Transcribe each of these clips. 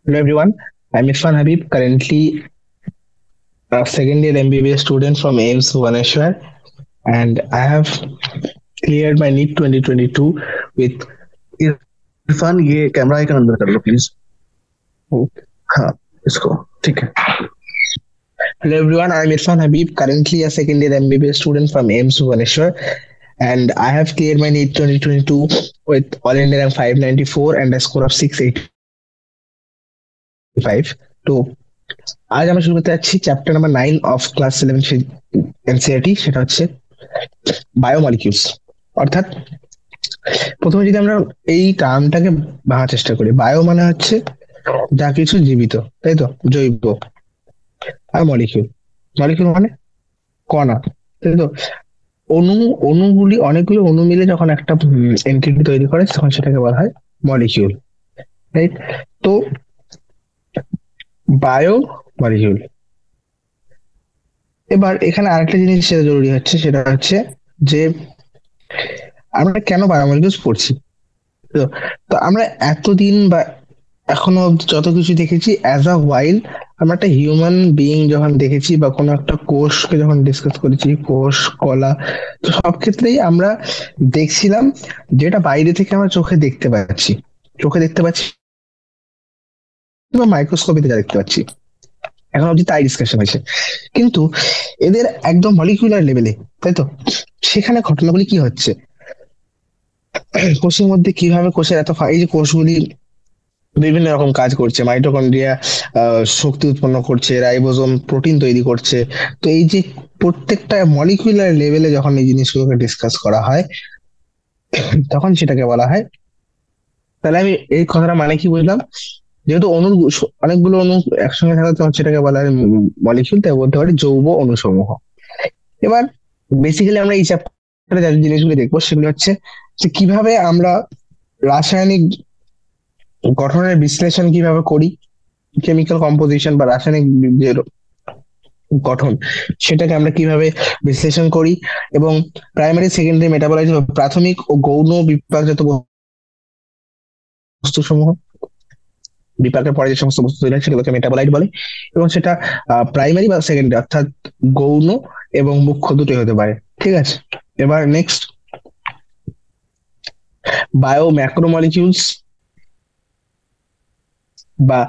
Hello everyone, I'm Irfan Habib, currently a second year MBBS student from AIMS Bhubaneswar, and I have cleared my NEET 2022 with. Irfan ये camera icon अंदर कर लो please. हाँ, इसको ठीक है। Hello everyone, I'm Irfan Habib, currently a second year MBBS student from AIMS Bhubaneswar, and I have cleared my NEET 2022 with All India rank 594 and a score of 685. তো আজ আমরা শুরু করতে যাচ্ছি chapter number 9 of class 11 NCERT, সেটা হচ্ছে বায়োমলিকিউলস। অর্থাৎ প্রথমে যদি আমরা এই টার্মটাকে ভাঙার চেষ্টা করি, বায়ো মানে হচ্ছে যা কিছু জীবিত, তাই তো, জৈব। আর মলিকিউল, মলিকিউল মানে কণা, তাই তো। অণু, অণুগুলি, অনেকগুলো অণু মিলে যখন একটা এন্টিটি তৈরি করে তখন সেটাকে বলা হয় মলিকিউল, রাইট? তো বায়ো মলিকিউল। এবার এখানে আরেকটা জিনিস সেটা জরুরি হচ্ছে, সেটা হচ্ছে যে আমরা কেন বায়োমলিকিউলস পড়ছি। তো তো আমরা এতদিন বা এখনো অব্দি যত কিছু দেখেছি অ্যাজ আ ওয়াইল, আমরা একটা হিউম্যান বিইং যখন দেখেছি বা কোনো একটা কোষকে যখন ডিসকাস করেছি, কোষ, কলা, তো সব ক্ষেত্রেই আমরা দেখছিলাম যেটা বাইরে থেকে আমরা চোখে দেখতে পাচ্ছি, চোখে দেখতে পাচ্ছি বা মাইক্রোস্কোপিতে যা দেখতে পাচ্ছি, এখন অব্দি তাই ডিসকাশন হয়েছে। কিন্তু এদের একদম মলিকিউলার লেভেলে, তাই তো, সেখানে ঘটনাগুলি কি হচ্ছে, কোষের মধ্যে কিভাবে কোষের এত এই যে কোষগুলি বিভিন্ন রকম কাজ করছে, মাইটোকন্ড্রিয়া শক্তি উৎপন্ন করছে, রাইবোজোম প্রোটিন তৈরি করছে। তো এই যে প্রত্যেকটা মলিকিউলার লেভেলে যখন এই জিনিসগুলোকে ডিসকাস করা হয় তখন সেটাকে বলা হয়। তাহলে আমি এই কথাটা মানে কি বুঝলাম, যেহেতু অণুর অনেকগুলো অণু একসঙ্গে থাকে তখন সেটাকে বলা হয় মলিকিউল, তাই বলতে পারি যৌগ অণুসমূহ। এবার বেসিক্যালি আমরা এই চ্যাপ্টারে যে জিনিসগুলো দেখবো সেগুলো হচ্ছে যে কিভাবে আমরা রাসায়নিক গঠনের বিশ্লেষণ কিভাবে করি, কেমিক্যাল কম্পোজিশন বা রাসায়নিক যে গঠন সেটাকে আমরা কিভাবে বিশ্লেষণ করি, এবং প্রাইমারি, সেকেন্ডারি মেটাবলাইট, প্রাথমিক ও গৌণ বিপাকজাত বস্তু সমূহ, বিপাকের পরে যে সমস্ত বস্তু তৈরি হয় সেগুলোকে মেটাবলাইট বলে, এবং সেটা প্রাইমারি বা সেকেন্ডারি অর্থাৎ গৌণ এবং মুখ্য দুটোই হতে পারে। ঠিক আছে, এবার নেক্সট, বায়ো ম্যাক্রোমলিকিউলস বা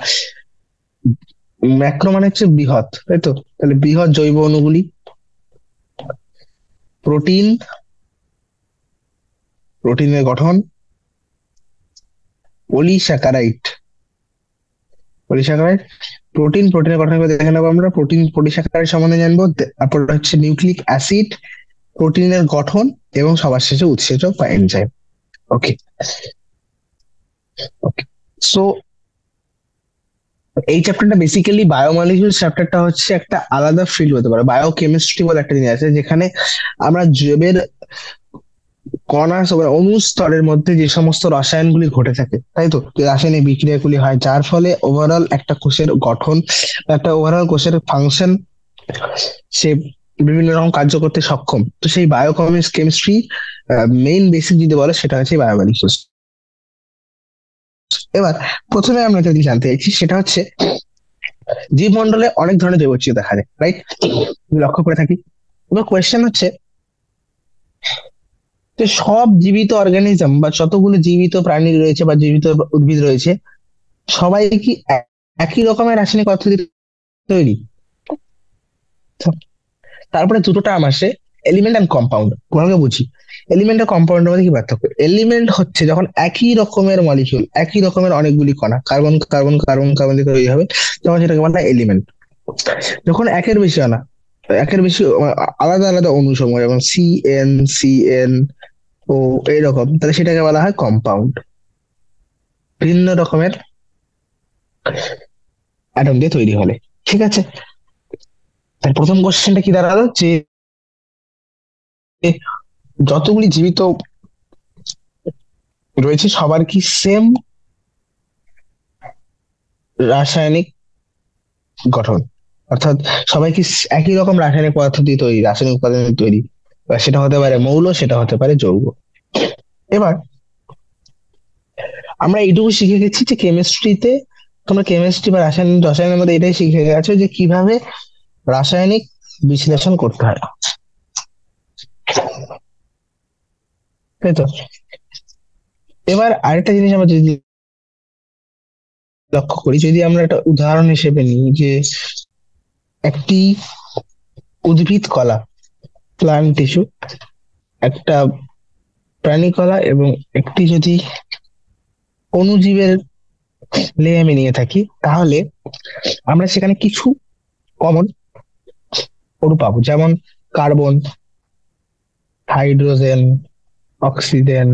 ম্যাক্রো মানে হচ্ছে বৃহৎ, তাই তো। তাহলে বৃহৎ জৈব অণুগুলি, প্রোটিন, প্রোটিনের গঠন, পলিস্যাকারাইড, পলিস্যাকারাইড, প্রোটিন, প্রোটিনের গঠন করে দেখে নেবো আমরা, প্রোটিন পলিস্যাকারাইড সম্বন্ধে জানবো। তারপর হচ্ছে নিউক্লিক অ্যাসিড, প্রোটিনের গঠন, এবং সবার শেষে উৎসেচক বা এনজাইম। ওকে, ওকে। সো এই চ্যাপ্টারটা বেসিক্যালি, বায়োমলিকিউলস চ্যাপ্টারটা হচ্ছে একটা আলাদা ফিল্ড হতে পারে। বায়োকেমিস্ট্রি বলে একটা জিনিস আছে যেখানে আমরা জীবের কণা মানে অণু স্তরের মধ্যে যে সমস্ত রসায়নগুলি ঘটে থাকে, তাই তো, যে রাসায়নিক বিক্রিয়াগুলি হয় যার ফলে ওভারঅল একটা কোষের গঠন বা একটা ওভারঅল কোষের ফাংশন, সে বিভিন্ন রকম কার্য করতে সক্ষম। তো সেই কেমিস্ট্রি মেইন বেসিক যদি বলে সেটা হচ্ছে বায়োমলিকুলস। এবার প্রথমে আমরা যদি জানতে চাইছি সেটা হচ্ছে জীবমণ্ডলে অনেক ধরনের জৈবচ্ছিন্ন দেখা যায়, রাইট? লক্ষ্য করে থাকি। এবার কোয়েশ্চেন হচ্ছে যে সব জীবিত অর্গানিজম বা যতগুলো জীবিত প্রাণী রয়েছে বা জীবিত উদ্ভিদ রয়েছে, সবাই কি একই রকমের রাসায়নিক পদ্ধতি তৈরি? তারপরে দুটো টার্ম আসে, এলিমেন্ট এন্ড কম্পাউন্ড। তোমাকে বুঝি, এলিমেন্ট আর কম্পাউন্ডের মধ্যে কি পার্থক্য? এলিমেন্ট হচ্ছে যখন একই রকমের মলিকিউল, একই রকমের অনেকগুলি কণা, কার্বন কার্বন কার্বন কার্বন দিয়ে তৈরি হবে, তখন সেটাকে বলা হয় এলিমেন্ট। যখন একের বেশি আনা, একের বেশি আলাদা আলাদা অনুসমূহ, যেমন সিএন, সিএন ও এইরকম, তাহলে সেটাকে বলা হয় কম্পাউন্ড। ভিন্ন রকমের অ্যাটম দিয়ে তৈরি হলে। ঠিক আছে, তার প্রথম কোশ্চেনটা কি দাঁড়ালো, যে যতগুলি জীবিত রয়েছে সবার কি সেম রাসায়নিক গঠন, অর্থাৎ সবাই কি একই রকম রাসায়নিক পদার্থ দিয়ে তৈরি, রাসায়নিক উপাদান দিয়ে তৈরি? সেটা হতে পারে মৌল, সেটা হতে পারে যৌগ। এবার আমরা এইটুকু শিখে গেছি যে কেমিস্ট্রিতে তোমরা কেমিস্ট্রি বা রসায়নের মধ্যে এটাই শিখে গেছো যে কিভাবে রাসায়নিক বিশ্লেষণ করতে হয়, তাই তো? এবার আরেকটা জিনিস আমরা যদি লক্ষ্য করি, যদি আমরা একটা উদাহরণ হিসেবে নিই যে একটি উদ্ভিদ কলা, প্লান্ট টিস্যু, একটা প্রাণী কলা এবং একটি যদি অণুজীবের নিয়ে আমি নিয়ে থাকি, তাহলে আমরা সেখানে কিছু কমন অণু পাবো, যেমন কার্বন, হাইড্রোজেন, অক্সিজেন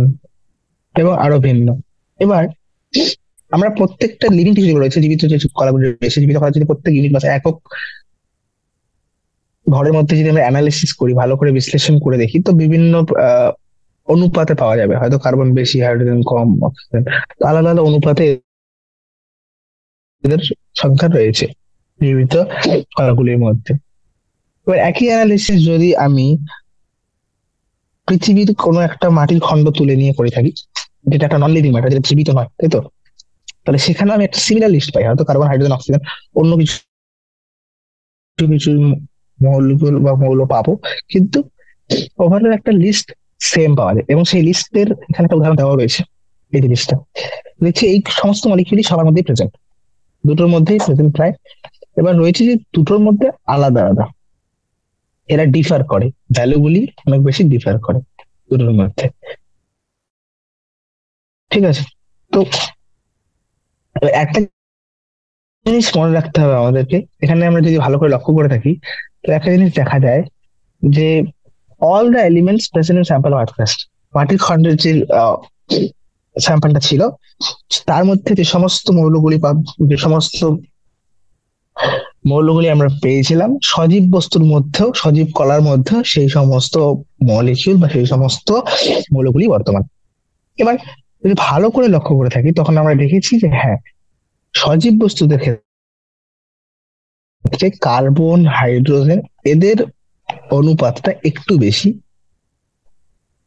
এবং আরো ভিন্ন। এবার আমরা প্রত্যেকটা লিভিং টিস্যু যেগুলো রয়েছে, জীবিত যে কলাগুলো রয়েছে, জীবিত কলা যদি প্রত্যেক ইউনিট বা একক ঘরের মধ্যে যদি আমরা অ্যানালিসিস করি, ভালো করে বিশ্লেষণ করে দেখি, তো বিভিন্ন আহ, অনুপাতে পাওয়া যাবে। হয়তো কার্বন বেশি, হাইড্রোজেন কম, অক্সিজেন, তো আলাদা আলাদা অনুপাতে এদের সংখ্যা রয়েছে জীবিত কলাগুলির মধ্যে। এবার একই অ্যানালিসিস যদি আমি পৃথিবীর কোনো একটা মাটির খণ্ড তুলে নিয়ে করে থাকি, যেটা একটা নন লিভিং ম্যাটার, যেটা জীবিত নয়, তাই তো? তাহলে সেখানে আমি একটা সিমিলার লিস্ট পাই, হয়তো কার্বন, হাইড্রোজেন, অক্সিজেন, অন্য কিছু কিছু মৌলগুলো বা মৌল পাবো, কিন্তু ওভারঅল একটা লিস্ট সেম পাওয়া যায়। এবং সেই লিস্টের এখানে একটা উদাহরণ দেওয়া রয়েছে, এই জিনিসটা দেখছি এই সমস্ত মলিকিউলই সবার মধ্যেই প্রেজেন্ট, দুটোর মধ্যেই প্রেজেন্ট প্রায়। এবার রয়েছে যে দুটোর মধ্যে আলাদা আলাদা, এরা ডিফার করে, ভ্যালুগুলি অনেক বেশি ডিফার করে দুটোর মধ্যে, ঠিক আছে? তো এবার একটা জিনিস মনে রাখতে হবে আমাদেরকে, এখানে আমরা যদি ভালো করে লক্ষ্য করে থাকি, তো একটা জিনিস দেখা যায় যে all the elements present in sample of earth crust, মাটির খণ্ডের যে স্যাম্পলটা ছিল, তার মধ্যে যে সমস্ত মৌলগুলি বা যে সমস্ত মৌলগুলি আমরা পেয়েছিলাম, সজীব বস্তুর মধ্যেও, সজীব কলার মধ্যেও সেই সমস্ত মলিকিউল বা সেই সমস্ত মৌলগুলি বর্তমান। এবার যদি ভালো করে লক্ষ্য করে থাকি, তখন আমরা দেখেছি যে হ্যাঁ, সজীব বস্তুদের ক্ষেত্রে কার্বন, হাইড্রোজেন, এদের অনুপাতটা একটু বেশি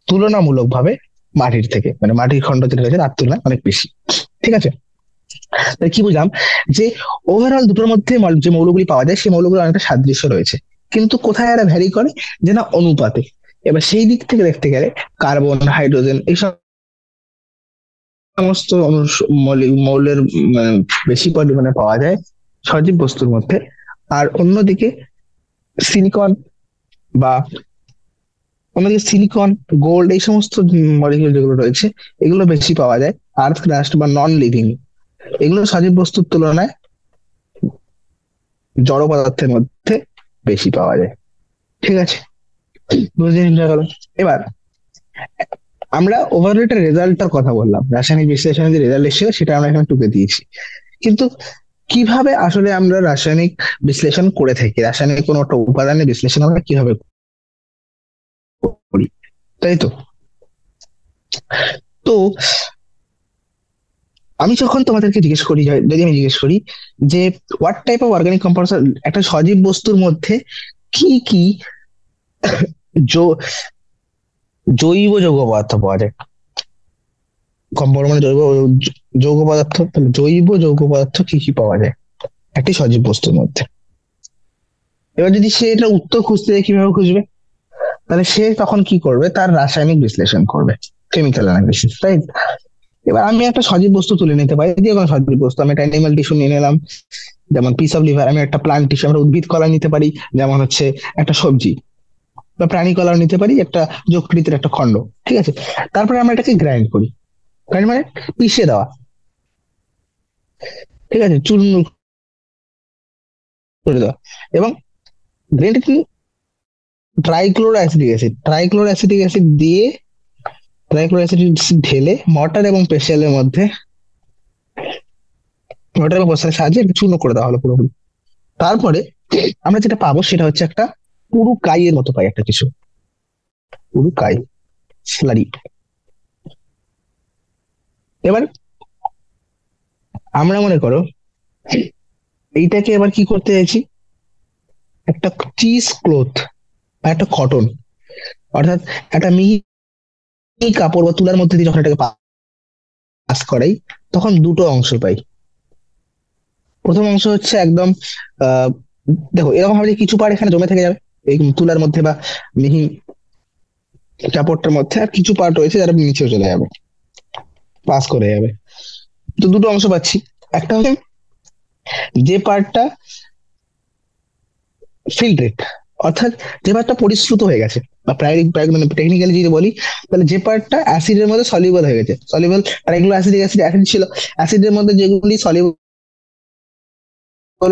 তুলনামূলকভাবে মাটির থেকে, মানে মাটির খণ্ড যেটা রয়েছে তার তুলনায় অনেক বেশি, ঠিক আছে? তাই কি বুঝলাম, যে ওভারঅল দুটোর মধ্যে যে মৌলগুলি পাওয়া যায় সেই মৌলগুলো অনেকটা সাদৃশ্য রয়েছে, কিন্তু কোথায় এরা ভ্যারি করে, যে না অনুপাতে। এবার সেই দিক থেকে দেখতে গেলে কার্বন, হাইড্রোজেন এই সমস্ত মৌলের মানে বেশি পরিমাণে পাওয়া যায় সজীব বস্তুর মধ্যে। আর অন্যদিকে সিলিকন বা অন্যদিকে সিলিকন, গোল্ড, এই সমস্ত মলিকিউল যেগুলো রয়েছে, এগুলো বেশি পাওয়া যায় আর্থ ক্রাস্ট বা নন লিভিং। এগুলো সজীব বস্তুর তুলনায় জড় পদার্থের মধ্যে বেশি পাওয়া যায়, ঠিক আছে? বুঝে নিতে গেল। এবার আমরা ওভারঅল একটা রেজাল্টটার কথা বললাম, রাসায়নিক বিশ্লেষণের যে রেজাল্ট এসেছিল সেটা আমরা এখানে টুকে দিয়েছি, কিন্তু কিভাবে আসলে আমরা রাসায়নিক বিশ্লেষণ করে থাকি, রাসায়নিক কোনো একটা উপাদানের বিশ্লেষণ আমরা কিভাবে করি, তাই তো? তো আমি যখন তোমাদেরকে জিজ্ঞেস করি, যদি আমি জিজ্ঞেস করি যে what type of organic compounds, একটা সজীব বস্তুর মধ্যে কি কি যৌ- জৈব যৌগ পদার্থ পাওয়া যায়, কম পরিমাণে জৈব যৌগ পদার্থ, তাহলে জৈব যৌগ পদার্থ কি কি পাওয়া যায় একটি সজীব বস্তুর মধ্যে? এবার যদি সে এটা উত্তর খুঁজতে যায়, কিভাবে খুঁজবে? তাহলে সে তখন কি করবে, তার রাসায়নিক বিশ্লেষণ করবে, কেমিক্যাল অ্যানালিসিস, তাই? এবার আমি একটা সজীব বস্তু তুলে নিতে পারি, যে কোনো সজীব বস্তু, আমি একটা অ্যানিমাল টিস্যু নিয়ে নিলাম, যেমন পিস অফ লিভার। আমি একটা প্লান্ট টিস্যু, আমরা উদ্ভিদ কলা নিতে পারি, যেমন হচ্ছে একটা সবজি, বা প্রাণী কলাও নিতে পারি, একটা যকৃতের একটা খণ্ড, ঠিক আছে? তারপরে আমরা এটাকে গ্রাইন্ড করি, গ্রাইন্ড মানে পিষে দেওয়া, ঠিক আছে, চূর্ণ করে দেওয়া। এবং গ্রাইন্ড ট্রাইক্লোরো অ্যাসিডিক অ্যাসিড দিয়ে, ট্রাইক্লোরো অ্যাসিড ঢেলে মর্টার এবং পেশালের মধ্যে, মর্টার এবং পেশালের সাহায্যে একটা চূর্ণ করে দেওয়া হলো পুরোপুরি। তারপরে আমরা যেটা পাবো সেটা হচ্ছে একটা পুরু কাইয়ের মতো পাই, একটা কিছু পুরু কাই, স্লারি। এবার আমরা মনে করো এইটাকে এবার কি করতে চাইছি, একটা চিজ ক্লথ বা একটা কটন, অর্থাৎ একটা মিহি কাপড় বা তুলার মধ্যে দিয়ে যখন এটাকে পাস করাই, তখন দুটো অংশ পাই। প্রথম অংশ হচ্ছে একদম আহ দেখো এরকম ভাবে যে কিছু পার্ট এখানে জমে থেকে যাবে এই তুলার মধ্যে বা মিহি কাপড়টার মধ্যে, আর কিছু পার্ট রয়েছে যারা নিচেও চলে যাবে, পাস করে যাবে। তো দুটো অংশ পাচ্ছি। একটা হচ্ছে যে পার্টটা ফিল্ট্রেট, অর্থাৎ যে পার্টটা পরিশ্রুত হয়ে গেছে, বা প্রায় মানে টেকনিক্যালি যদি বলি, তাহলে যে পার্টটা অ্যাসিডের মধ্যে সলিউবল হয়ে গেছে, সলিউবল, আর এগুলো অ্যাসিডিক অ্যাসিড অ্যাসিড ছিল, অ্যাসিডের মধ্যে যেগুলি সলিউবল,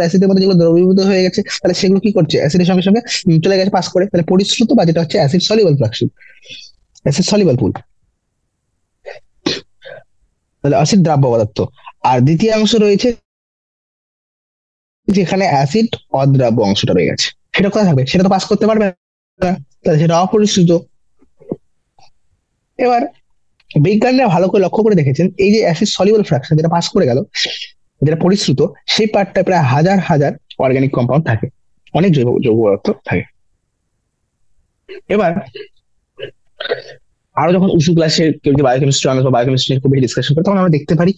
অ্যাসিডের মধ্যে যেগুলো দ্রবীভূত হয়ে গেছে, তাহলে সেগুলো কি করছে, অ্যাসিডের সঙ্গে সঙ্গে চলে গেছে পাস করে, তাহলে পরিশ্রুত বা যেটা হচ্ছে acid soluble flaxseed, acid soluble পুল, তাহলে অ্যাসিড দ্রাব্য পদার্থ। আর দ্বিতীয় অংশ রয়েছে যেখানে অ্যাসিড অদ্রাব্য অংশটা রয়ে গেছে, সেটা কোথায় থাকবে, সেটা তো পাস করতে পারবে না, তাহলে সেটা অপরিশ্রুত। এবার বিজ্ঞানীরা ভালো করে লক্ষ্য করে দেখেছেন এই যে অ্যাসিড সলিউবল ফ্র্যাকশন যেটা পাস করে গেল, যেটা পরিশ্রুত, সেই পার্টটা প্রায় হাজার হাজার অর্গানিক কম্পাউন্ড থাকে, অনেক জৈব যৌগ পদার্থ থাকে। এবার আরো যখন উঁচু ক্লাসে কেউ যদি বায়োকেমিস্ট্রি অনার্স বা বায়োকেমিস্ট্রি খুব বেশি ডিসকাশন করে, তখন আমরা দেখতে পারি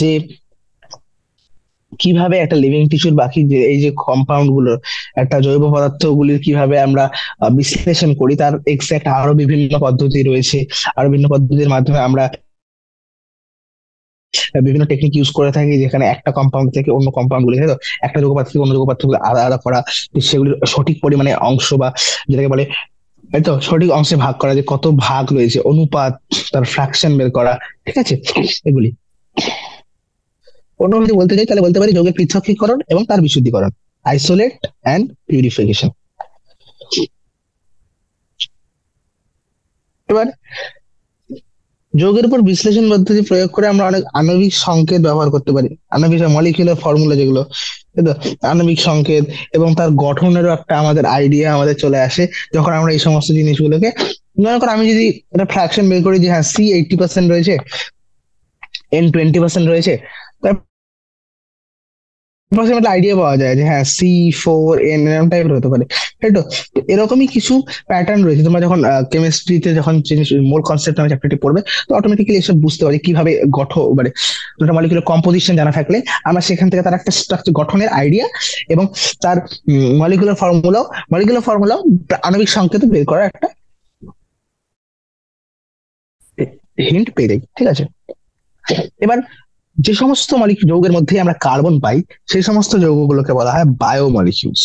যে কিভাবে একটা লিভিং টিস্যুর বাকি যে এই যে কম্পাউন্ড গুলো, একটা জৈব পদার্থ গুলির কিভাবে আমরা বিশ্লেষণ করি, তার এক্সাক্ট আরো বিভিন্ন পদ্ধতি রয়েছে। আরো বিভিন্ন পদ্ধতির মাধ্যমে আমরা বিভিন্ন টেকনিক ইউজ করে থাকি, যেখানে একটা কম্পাউন্ড থেকে অন্য কম্পাউন্ড গুলি, তাই তো, একটা যৌগ পদার্থ থেকে অন্য যৌগ পদার্থ গুলো আলাদা আলাদা করা, সেগুলির সঠিক পরিমাণে অংশ বা যেটাকে বলে, তাই তো, সঠিক অংশে ভাগ করা, যে কত ভাগ রয়েছে, অনুপাত, তার ফ্র্যাকশন বের করা, ঠিক আছে, এগুলি। অন্য যদি বলতে চাই তাহলে বলতে পারি যৌগের পৃথকীকরণ এবং তার বিশুদ্ধীকরণ, আইসোলেট অ্যান্ড পিউরিফিকেশন। এবার যৌগের উপর বিশ্লেষণ পদ্ধতি প্রয়োগ করে আমরা অনেক আণবিক সংকেত ব্যবহার করতে পারি, আণবিক মলিকিউলার ফর্মুলা যেগুলো, তাই তো, আণবিক সংকেত এবং তার গঠনেরও একটা আমাদের আইডিয়া আমাদের চলে আসে যখন আমরা এই সমস্ত জিনিসগুলোকে, মনে করো আমি যদি একটা ফ্র্যাকশন বের করি যে হ্যাঁ সি 80% রয়েছে, এন 20% রয়েছে, অ্যাপ্রক্সিমেটলি আইডিয়া পাওয়া যায় যে হ্যাঁ C4N এরকম টাইপের হতে পারে, তাই তো। তো এরকমই কিছু প্যাটার্ন রয়েছে, তোমরা যখন কেমিস্ট্রিতে যখন জিনিস মোল কনসেপ্ট নামে চ্যাপ্টারটি পড়বে, তো অটোমেটিক্যালি এসব বুঝতে পারি কিভাবে গঠন, মানে একটা মলিকুলার কম্পোজিশন জানা থাকলে আমরা সেখান থেকে তার একটা স্ট্রাকচার গঠনের আইডিয়া এবং তার মলিকুলার ফর্মুলাও আণবিক সংকেত বের করার একটা হিন্ট পেয়ে যাই, ঠিক আছে। এবার যে সমস্ত যৌগের মধ্যে আমরা কার্বন পাই, সেই সমস্ত যৌগগুলোকে বলা হয় বায়োমলিকিউলস,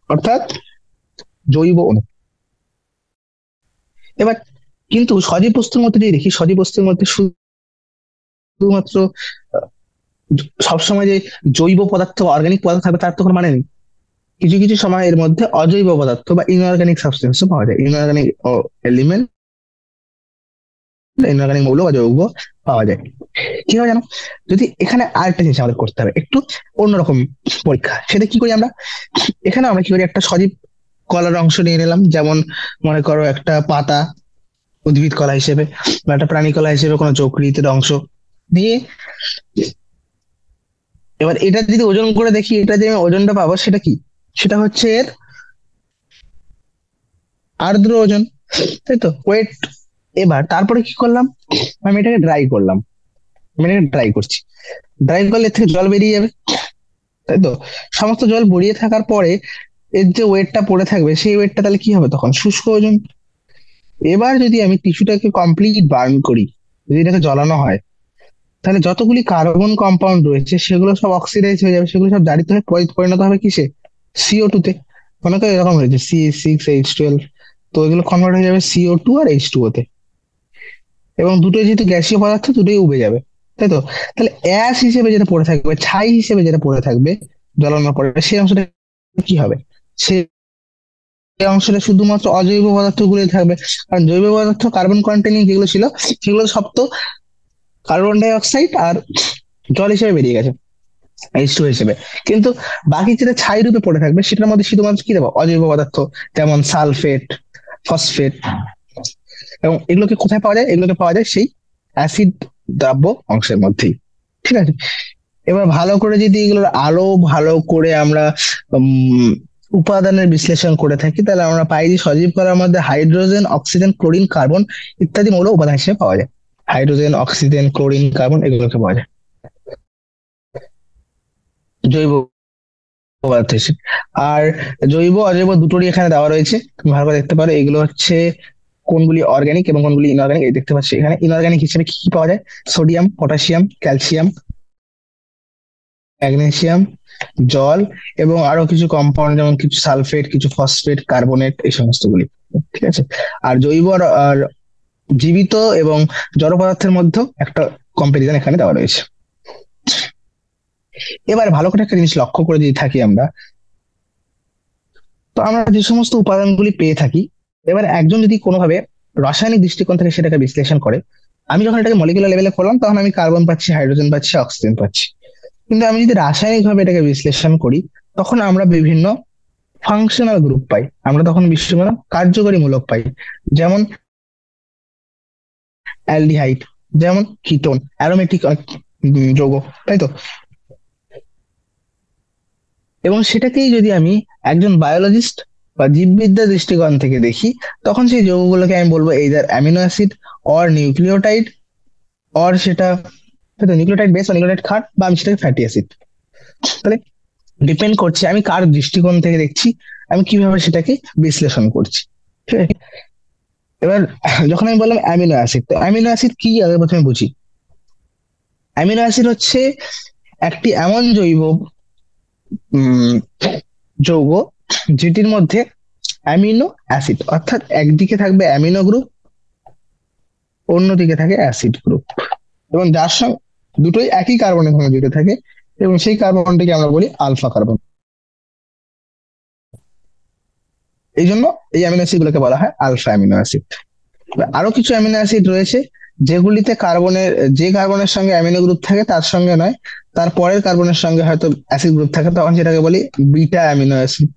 অর্থাৎ জৈব অণু। এবার কিন্তু সজীব বস্তুর মধ্যে যদি দেখি, সজীব বস্তুর মধ্যে শুধুমাত্র আহ, সবসময় যে জৈব পদার্থ বা অর্গানিক পদার্থ থাকবে তার তো কোনো মানে নেই। কিছু কিছু সময় এর মধ্যে অজৈব পদার্থ বা ইনঅর্গানিক সাবস্টেন্সও পাওয়া যায়, ইনঅর্গানিক এলিমেন্ট, ইনঅর্গানিক মৌল বা যৌগ পাওয়া যায়। কি হয় জানো, যদি এখানে আরেকটা জিনিস আমাদের করতে হবে একটু অন্যরকম পরীক্ষা, সেটা কি করি আমরা, এখানে আমরা কি করি, একটা সজীব কলার অংশ নিয়ে নিলাম, যেমন মনে করো একটা পাতা, উদ্ভিদ কলা হিসেবে, বা একটা প্রাণী কলা হিসেবে কোনো যকৃতের অংশ দিয়ে, এবার এটা যদি ওজন করে দেখি, এটা যে আমি ওজনটা পাবো সেটা কি, সেটা হচ্ছে এর আর্দ্র ওজন, তাই তো, ওয়েট। এবার তারপরে কি করলাম, আমি এটাকে ড্রাই করলাম, আমি এটাকে ড্রাই করছি, ড্রাই করলে এর থেকে জল বেরিয়ে যাবে, তাই তো। সমস্ত জল বেরিয়ে থাকার পরে এর যে ওয়েটটা পড়ে থাকবে, সেই ওয়েটটা তাহলে কি হবে, তখন শুষ্ক ওজন। এবার যদি আমি টিস্যুটাকে কমপ্লিট বার্ন করি, যদি এটাকে জ্বালানো হয়, তাহলে যতগুলি কার্বন কম্পাউন্ড রয়েছে সেগুলো সব অক্সিডাইজ হয়ে যাবে, সেগুলো সব জারিত হয়ে পরিণত হবে কিসে, CO2 তে। মনে করো এরকম হয়েছে C6H12, তো এগুলো কনভার্ট হয়ে যাবে CO2 আর H2O তে, এবং দুটোই যেহেতু গ্যাসীয় পদার্থ, দুটোই উবে যাবে, তাই তো। তাহলে অ্যাশ হিসেবে যেটা পড়ে থাকবে, ছাই হিসেবে যেটা পড়ে থাকবে জ্বালানোর পরে, সেই অংশটা কি হবে, সেই অংশটা শুধুমাত্র অজৈব পদার্থ গুলোই থাকবে, কারণ জৈব পদার্থ কার্বন কন্টেনিং যেগুলো ছিল, সেগুলো সব তো কার্বন ডাই অক্সাইড আর জল হিসেবে বেরিয়ে গেছে, H2 হিসেবে। কিন্তু বাকি যেটা ছাই রূপে পড়ে থাকবে, সেটার মধ্যে শুধুমাত্র কি দেবো, অজৈব পদার্থ, যেমন সালফেট, ফসফেট। এবং এগুলোকে কোথায় পাওয়া যায়, এগুলোকে পাওয়া যায় সেই অ্যাসিড দ্রাব্য অংশের মধ্যেই, ঠিক আছে। এবার ভালো করে যদি এগুলোর আলো ভালো করে আমরা উম, উপাদানের বিশ্লেষণ করে থাকি, তাহলে আমরা পাই যে সজীব কলার মধ্যে হাইড্রোজেন, অক্সিজেন, ক্লোরিন, কার্বন ইত্যাদি মৌল উপাদান হিসেবে পাওয়া যায়। হাইড্রোজেন, অক্সিজেন, ক্লোরিন, কার্বন এগুলোকে পাওয়া যায়। জৈব পদার্থ এসিড। আর জৈব অজৈব দুটোরই এখানে দেওয়া রয়েছে, তুমি ভালো করে দেখতে পারো এগুলো হচ্ছে কোনগুলি অর্গানিক এবং কোনগুলি ইনঅর্গানিক। এই দেখতে পাচ্ছি এখানে ইনঅর্গানিক হিসেবে কি কি পাওয়া যায়: সোডিয়াম, পটাশিয়াম, ক্যালসিয়াম, ম্যাগনেসিয়াম, জল এবং আরো কিছু কম্পাউন্ড যেমন কিছু সালফেট, কিছু ফসফেট, কার্বনেট, এই সমস্তগুলি। ঠিক আছে। আর জৈব আর জীবিত এবং জড় পদার্থের মধ্যে একটা কম্পারিজন এখানে দেওয়া রয়েছে। এবার ভালো করে একটা জিনিস লক্ষ্য করে যদি থাকি আমরা, তো আমরা যে সমস্ত উপাদানগুলি পেয়ে থাকি, এবার একজন যদি কোনোভাবে রাসায়নিক দৃষ্টিকোণ থেকে সেটাকে বিশ্লেষণ করে, আমি যখন এটাকে মলিকুলার লেভেলে করলাম তখন আমি কার্বন পাচ্ছি, হাইড্রোজেন পাচ্ছি, অক্সিজেন পাচ্ছি। কিন্তু আমি যদি রাসায়নিক ভাবে এটাকে বিশ্লেষণ করি, তখন আমরা বিভিন্ন ফাংশনাল গ্রুপ পাই, আমরা তখন বিভিন্ন কার্যকরী মূলক পাই। যেমন অ্যালডিহাইড, যেমন কিটোন, অ্যারোমেটিক যৌগ, তাই তো? এবং সেটাকেই যদি আমি একজন বায়োলজিস্ট বা জীববিদ্যা দৃষ্টিকোণ থেকে দেখি, তখন সেই যৌগগুলোকে আমি বলবো either amino acid or nucleotide, or সেটা হয়তো নিউক্লিওটাইড বেস বা নিউক্লিওটাইড ক্ষার, বা আমি সেটাকে ফ্যাটি অ্যাসিড। তাহলে ডিপেন্ড করছে আমি কার দৃষ্টিকোণ থেকে দেখছি, আমি কিভাবে সেটাকে বিশ্লেষণ করছি। ঠিক আছে। এবার যখন আমি বললাম অ্যামিনো অ্যাসিড, তো অ্যামিনো অ্যাসিড কি আগে প্রথমে বুঝি। অ্যামিনো অ্যাসিড হচ্ছে একটি এমন জৈব উম, যৌগ যেটির মধ্যে অ্যামিনো অ্যাসিড, অর্থাৎ একদিকে থাকবে অ্যামিনো গ্রুপ, অন্যদিকে থাকে অ্যাসিড গ্রুপ, এবং যার সঙ্গে দুটোই একই কার্বনের সঙ্গে জুড়ে থাকে, এবং সেই কার্বনটিকে আমরা বলি আলফা কার্বন। এই জন্য এই অ্যামিনো অ্যাসিড গুলোকে বলা হয় আলফা অ্যামিনো অ্যাসিড। আরো কিছু অ্যামিনো অ্যাসিড রয়েছে যেগুলিতে কার্বনের, যে কার্বনের সঙ্গে অ্যামিনো গ্রুপ থাকে তার সঙ্গে নয়, তার পরের কার্বনের সঙ্গে হয়তো অ্যাসিড গ্রুপ থাকে, তখন সেটাকে বলি বিটা অ্যামিনো অ্যাসিড।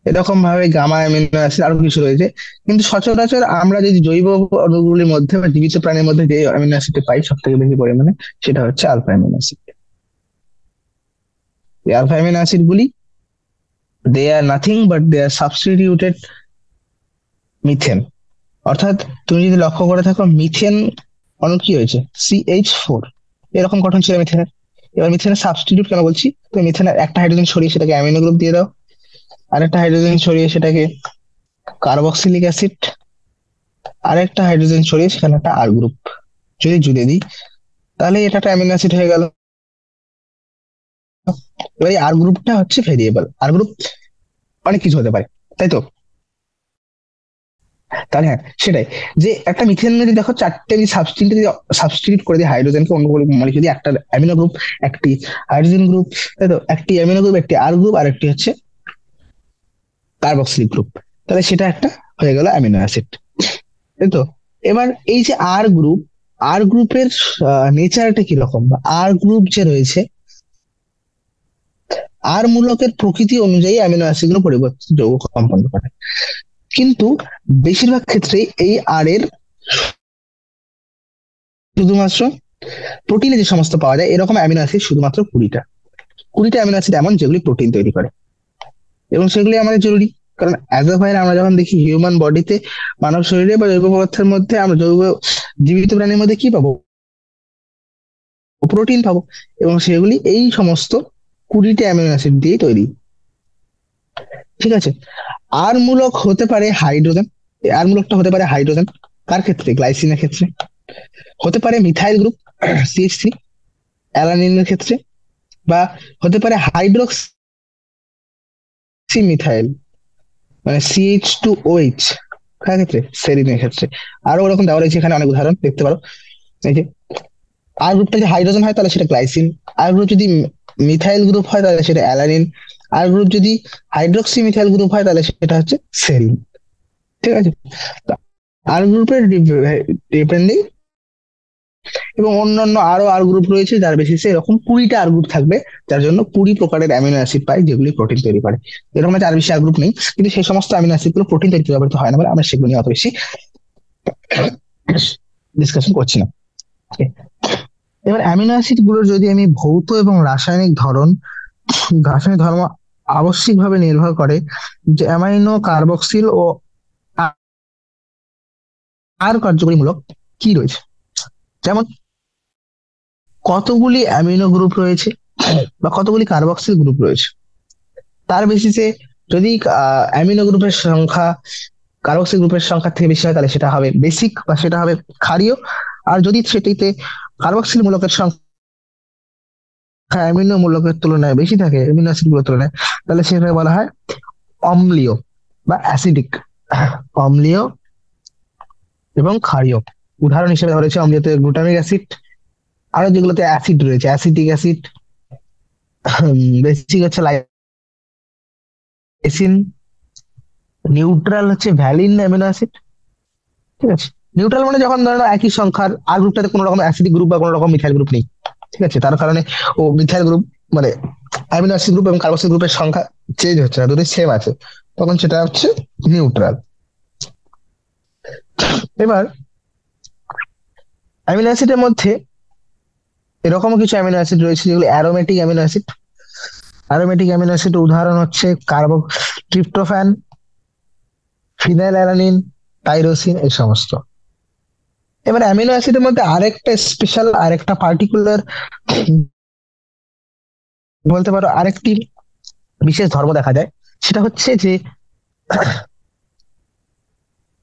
এরকম ভাবে গামা অ্যামিনো অ্যাসিড আরো কিছু রয়েছে। কিন্তু সচরাচর আমরা যদি জৈব অণুগুলির মধ্যে বা জীবিত প্রাণীর মধ্যে যে অ্যামিনো অ্যাসিড পাই সব থেকে বেশি পরিমাণে, সেটা হচ্ছে আলফা অ্যামিনো অ্যাসিড। এই আলফা অ্যামিনো অ্যাসিড গুলি, they are nothing but they are substituted methane. অর্থাৎ তুমি যদি লক্ষ্য করে থাকো, মিথেন অণু কি হয়েছে, CH4, এরকম গঠন ছিল মিথেনের। এবার মিথেনের সাবস্টিটিউট কেন বলছি, তো মিথেনের একটা হাইড্রোজেন সরিয়ে সেটাকে অ্যামিনো গ্রুপ দিয়ে দাও, আরেকটা হাইড্রোজেন সরিয়ে সেটাকে কার্বক্সিলিক অ্যাসিড, আরেকটা হাইড্রোজেন সরিয়ে সেখানে একটা আর গ্রুপ যদি জুড়ে দিই, তাহলে এটা একটা অ্যামিনো অ্যাসিড হয়ে গেল। এবার এই আর গ্রুপটা হচ্ছে ভেরিয়েবল, আর গ্রুপ অনেক কিছু হতে পারে, তাই তো? তাহলে হ্যাঁ সেটাই, যে একটা মিথেন যদি দেখো চারটে যদি সাবস্টিটিউট করে দিই হাইড্রোজেনকে অন্য মলিকুল দিয়ে, একটা অ্যামিনো গ্রুপ, একটি হাইড্রোজেন গ্রুপ, তাই তো? একটি অ্যামিনো গ্রুপ, একটি আর গ্রুপ, আর একটি হচ্ছে কার্বক্সিলিক গ্রুপ, তাহলে সেটা একটা হয়ে গেল অ্যামিনো অ্যাসিড, তাই তো? এবার এই যে আর গ্রুপ, আর গ্রুপের নেচারটা কিরকম, বা আর গ্রুপ যে রয়েছে, আর মূলকের প্রকৃতি অনুযায়ী অ্যামিনো অ্যাসিড গুলো পরিবর্তিত যৌগ সম্পন্ন করে। কিন্তু বেশিরভাগ ক্ষেত্রে এই আর এর শুধুমাত্র প্রোটিনে যে সমস্ত পাওয়া যায় এরকম অ্যামিনো অ্যাসিড শুধুমাত্র 20টা অ্যামিনো অ্যাসিড এমন যেগুলি প্রোটিন তৈরি করে, এবং সেগুলি আমাদের জরুরি। কারণ অ্যাজ এ ভাইরাস আমরা যখন দেখি হিউম্যান বডিতে, মানব শরীরে বা জৈব পদার্থের মধ্যে, আমরা জৈব জীবিত প্রাণীর মধ্যে কি পাবো, প্রোটিন পাবো, এবং সেগুলি এই সমস্ত 20টা অ্যামিনো অ্যাসিড দিয়ে তৈরি। ঠিক আছে। আর মূলক হতে পারে হাইড্রোজেন, আর মূলকটা হতে পারে হাইড্রোজেন, কার ক্ষেত্রে, গ্লাইসিনের ক্ষেত্রে। হতে পারে মিথাইল গ্রুপ, CH3, অ্যালানিনের ক্ষেত্রে। বা হতে পারে হাইড্রোক্সি মিথাইল, মানে CH2OH, কার ক্ষেত্রে, সেরিনের ক্ষেত্রে। আরো ওরকম দেওয়া রয়েছে এখানে অনেক উদাহরণ দেখতে পারো। এই যে আর গ্রুপটা যদি হাইড্রোজেন হয় তাহলে সেটা গ্লাইসিন, আর গ্রুপ যদি মিথাইল গ্রুপ হয় তাহলে সেটা অ্যালানিন, আর গ্রুপ যদি হাইড্রোক্সি মিথাইল গ্রুপ হয় তাহলে সেটা হচ্ছে সেরিন। ঠিক আছে। আর গ্রুপের ডিপেন্ডিং, এবং অন্যান্য আরো আর গ্রুপ রয়েছে যার বেসিসে এরকম 20টা আর গ্রুপ থাকবে, যার জন্য 20 প্রকারের অ্যামিনো অ্যাসিড পাই যেগুলি প্রোটিন তৈরি করে। এরকম আছে আর বেশি আর গ্রুপ নেই, কিন্তু সেই সমস্ত অ্যামিনো অ্যাসিড গুলো প্রোটিন তৈরি ব্যবহৃত হয় না বলে আমরা সেগুলো নিয়ে অত বেশি ডিসকাশন করছি না। Okay? এবার অ্যামিনো অ্যাসিড গুলোর যদি আমি ভৌত এবং রাসায়নিক ধর্ম আবশ্যিকভাবে নির্ভর করে যে অ্যামাইনো, কার্বক্সিল ও আর কার্যকরীমূলক কি রয়েছে। যেমন কতগুলি অ্যামিনো গ্রুপ রয়েছে, বা কতগুলি কার্বক্সিল গ্রুপ রয়েছে, তার বেসিসে যদি অ্যামিনো গ্রুপের সংখ্যা কার্বক্সিল গ্রুপের সংখ্যার থেকে বেশি হয় তাহলে সেটা হবে বেসিক বা সেটা হবে ক্ষারীয়। আর যদি সেটিতে কার্বক্সিল মূলকের সংখ্যা অ্যামিনো মূলকের তুলনায় বেশি থাকে, অ্যামিনো অ্যাসিড গুলোর তুলনায়, তাহলে সেটাকে বলা হয় অম্লীয় বা অ্যাসিডিক। অম্লীয় এবং ক্ষারীয় উদাহরণ হিসেবে ধরেছে অম্লীয়তে গ্লুটামিক অ্যাসিড, আরো যেগুলোতে অ্যাসিড রয়েছে অ্যাসিটিক অ্যাসিড, বেসিক হচ্ছে লাইসিন, নিউট্রাল হচ্ছে ভ্যালিন অ্যামিনো অ্যাসিড। ঠিক আছে, নিউট্রাল মানে যখন ধরো একই সংখ্যার আর গ্রুপটাতে কোনো রকম অ্যাসিডিক গ্রুপ বা কোনো রকম মিথাইল গ্রুপ নেই, ঠিক আছে, তার কারণে ও মিথাইল গ্রুপ মানে অ্যামিনো অ্যাসিড গ্রুপ এবং কার্বক্সিল গ্রুপের সংখ্যা চেঞ্জ হচ্ছে না, দুটোই সেম আছে, তখন সেটা হচ্ছে নিউট্রাল। এবার অ্যামিনো অ্যাসিডের মধ্যে এরকম কিছু অ্যামিনো অ্যাসিড রয়েছে যেগুলো aromatic amino acid. Aromatic amino acid উদাহরণ হচ্ছে ট্রিপ্টোফ্যান, ফিনাইল অ্যালানিন, টাইরোসিন, এই সমস্ত। এবার অ্যামিনো অ্যাসিডের মধ্যে আরেকটা স্পেশাল আরেকটা পার্টিকুলার বলতে পারো আরেকটি বিশেষ ধর্ম দেখা যায়, সেটা হচ্ছে যে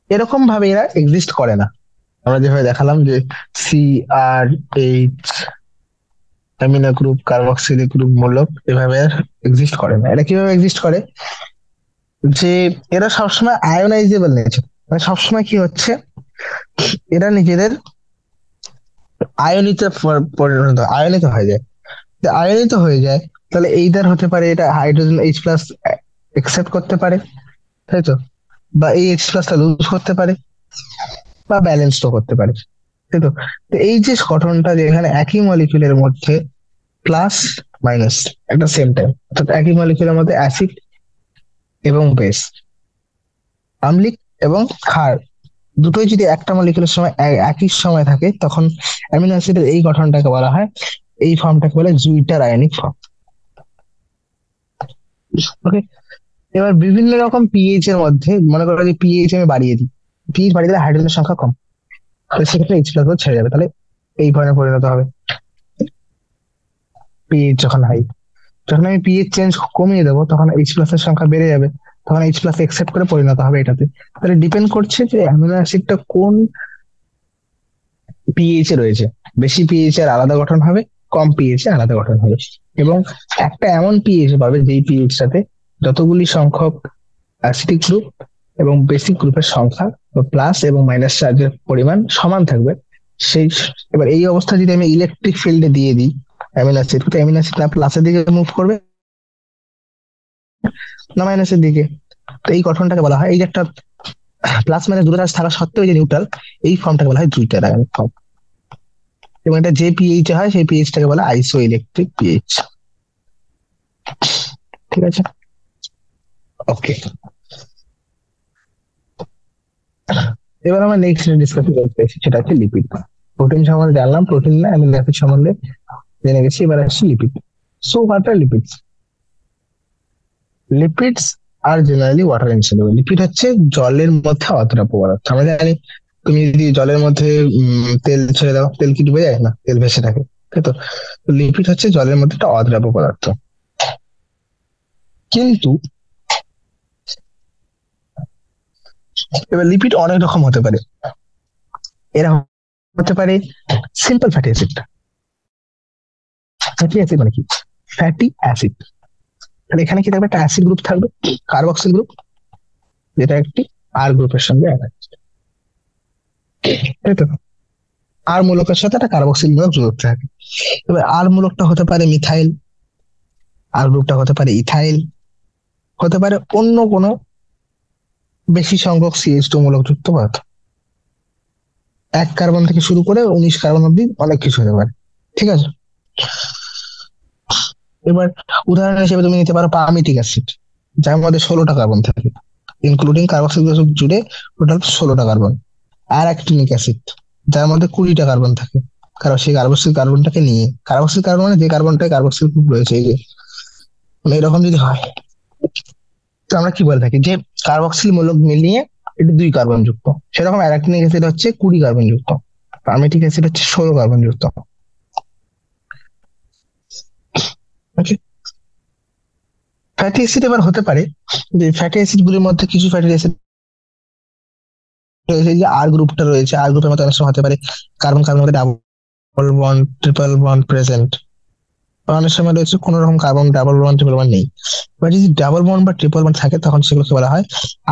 এরকম ভাবে এরা এক্সিস্ট করে না। আমরা যেভাবে দেখালাম যে CR H amino group carboxylic group মূলক এভাবে এক্সিস্ট করে না। এরা কিভাবে এক্সিস্ট করে, যে এরা সবসময় আয়োনাইজেবল নেচার, মানে সবসময় কি হচ্ছে এরা নিজেদের আয়নিত আয়নিত হয়ে যায়। যদি আয়নিত হয়ে যায় তাহলে এইদার হতে পারে এটা হাইড্রোজেন H+ একসেপ্ট করতে পারে, তাই তো, বা এই H+টা লুজ করতে পারে, বা ব্যালেন্সড করতে পারে, তাই তো। তো এই যে গঠনটা যে এখানে একই মলিকিউলের মধ্যে প্লাস মাইনাস একটা সেম টাইম, অর্থাৎ একই মলিকিউলের মধ্যে অ্যাসিড এবং বেস, আম্লিক এবং ক্ষার, দুটোই যদি একটা মলিকিউলের সময় একই সময় থাকে তখন অ্যামিনো অ্যাসিডের এই গঠনটাকে বলা হয়, এই ফর্মটাকে বলে জুইটার আয়নিক ফর্ম। ওকে, এবার বিভিন্ন রকম পিএইচ এর মধ্যে মনে করো যে পিএইচ আমি বাড়িয়ে দিই, পিএইচ বাড়িয়ে দিলে হাইড্রোজেনের সংখ্যা কম, তাহলে সেক্ষেত্রে H+ ছেড়ে যাবে, তাহলে এই ফর্মে পরিণত হবে পিএইচ যখন হাই। যখন আমি পিএইচ চেঞ্জ কমিয়ে দেবো তখন H+ এর সংখ্যা বেড়ে যাবে, তখন H+ একসেপ্ট করে পরিণত হবে এটাতে। তাহলে ডিপেন্ড করছে যে অ্যামিনো অ্যাসিডটা কোন পিএইচ এ রয়েছে, বেশি পিএইচ এর আলাদা গঠন হবে, কম পিএইচ এ আলাদা গঠন হবে। এবং একটা এমন পিএইচ পাবে যেই পিএইচ টাতে যতগুলি সংখ্যক অ্যাসিডিক গ্রুপ এবং বেসিক গ্রুপের সংখ্যা বা প্লাস এবং মাইনাস চার্জের পরিমাণ সমান থাকবে। সেই এবার এই অবস্থা যদি আমি ইলেকট্রিক ফিল্ডে দিয়ে দিই অ্যামিনো অ্যাসিড, তো অ্যামিনো অ্যাসিড না প্লাসের দিকে মুভ করবে না মাইনাসের দিকে। তো এই গঠনটাকে বলা হয়, এই যে একটা প্লাস মাইনাস দুটো চার্জ থাকা সত্ত্বেও যে নিউট্রাল, এই ফর্মটাকে বলা হয় দুইটা আয়নিক ফর্ম। এবং এটা যে পিএইচ হয় সেই পিএইচটাকে বলে আইসো ইলেকট্রিক পিএইচ। ঠিক আছে, ওকে। এবার আমরা নেক্সট ডিসকাস করতে এসেছি, সেটা হচ্ছে লিপিড। প্রোটিন সম্বন্ধে জানলাম, প্রোটিন না অ্যামিনো অ্যাসিড সম্বন্ধে জেনে গেছি, এবার আসছি lipid. So what are lipids? Lipids are generally water insoluble. Lipid হচ্ছে জলের মধ্যে অদ্রাব্য পদার্থ। আমরা জানি তুমি যদি জলের মধ্যে তেল ছেড়ে দাও, তেল কি ডুবে যায় না, তেল ভেসে থাকে, তাই তো। লিপিড হচ্ছে জলের মধ্যে একটা অদ্রাব্য পদার্থ। কিন্তু এবার লিপিড অনেক রকম হতে পারে। এরা হতে পারে simple fatty acid. Fatty acid মানে কি? ফ্যাটি অ্যাসিড, তাহলে এখানে কি থাকবে, একটা অ্যাসিড গ্রুপ থাকবে, কার্বক্সিল গ্রুপ, যেটা একটি আর গ্রুপের সঙ্গে অ্যাটাচ, তাই তো। আর মূলকের সাথে একটা কার্বক্সিল মূলক যুক্ত থাকে। এবার আর মূলকটা হতে পারে মিথাইল, আর গ্রুপটা হতে পারে ইথাইল, হতে পারে অন্য কোনো বেশি সংখ্যক CH2 মূলক যুক্ত পদার্থ। 1 কার্বন থেকে শুরু করে 19 কার্বন অব্দি অনেক কিছু হতে পারে, ঠিক আছে। এবার উদাহরণ হিসেবে তুমি নিতে পারো পামিটিক অ্যাসিড, যার মধ্যে 16টা কার্বন থাকে, ইনক্লুডিং কার্বক্সিল গ্রুপ জুড়ে টোটাল 16টা কার্বন। আর অ্যাক্টিনিক অ্যাসিড, যার মধ্যে 20টা কার্বন থাকে, কারণ সেই কার্বক্সিল কার্বনটাকে নিয়ে, কার্বক্সিল কার্বন মানে যে কার্বনটায় কার্বক্সিল গ্রুপ রয়েছে, এই যে মানে এরকম যদি হয়, তো আমরা কি বলে থাকি যে কার্বক্সিল মূলক মিলিয়ে এটা 2 কার্বন যুক্ত। সেরকম অ্যারাকনিক অ্যাসিড হচ্ছে 20 কার্বন যুক্ত, পারমেটিক অ্যাসিড হচ্ছে 16 কার্বন যুক্ত। ফ্যাটি অ্যাসিড এবার হতে পারে যে ফ্যাটি অ্যাসিড গুলির মধ্যে কিছু ফ্যাটি অ্যাসিড রয়েছে, যে আর গ্রুপটা রয়েছে, আর গ্রুপের মধ্যে অনেক সময় হতে পারে কার্বন কার্বনের মধ্যে double bond triple bond present, অনেক সময় রয়েছে কোনো রকম carbon double bond triple bond নেই। এবার যদি ডাবল বন্ড বা ট্রিপল বন্ড থাকে তখন সেগুলোকে বলা হয়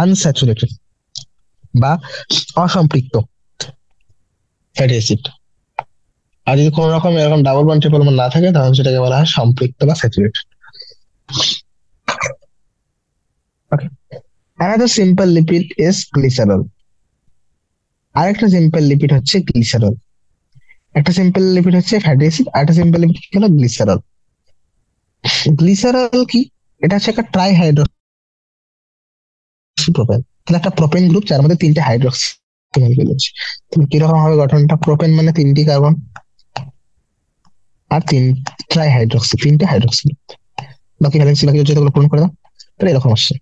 আনস্যাচুরেটেড বা অসম্পৃক্ত ফ্যাটি অ্যাসিড। আর যদি কোনো রকম এরকম ডাবল বন্ড ট্রিপল বন্ড না থাকে তখন সেটাকে বলা হয় সম্পৃক্ত বা saturated. Okay, another simple lipid is glycerol. আরেকটা সিম্পল লিপিড হচ্ছে গ্লিসারল। একটা সিম্পল লিপিড হচ্ছে ফ্যাটি অ্যাসিড, আর একটা সিম্পল লিপিড হলো গ্লিসারল। গ্লিসারল কি? এটা হচ্ছে একটা ট্রাইহাইড্রোক্সিপ্রোপেন, তাহলে একটা প্রোপেন গ্রুপ যার মধ্যে তিনটে হাইড্রোক্সি মলিকিউল আছে। তাহলে কিরকম হবে গঠনটা? প্রোপেন মানে তিনটি কার্বন আর ট্রাইহাইড্রোক্সি, তিনটে হাইড্রোক্সি। বাকি ভ্যালেন্সি বাকি যেগুলো পূরণ করে দাও, তাহলে এরকম আসছে।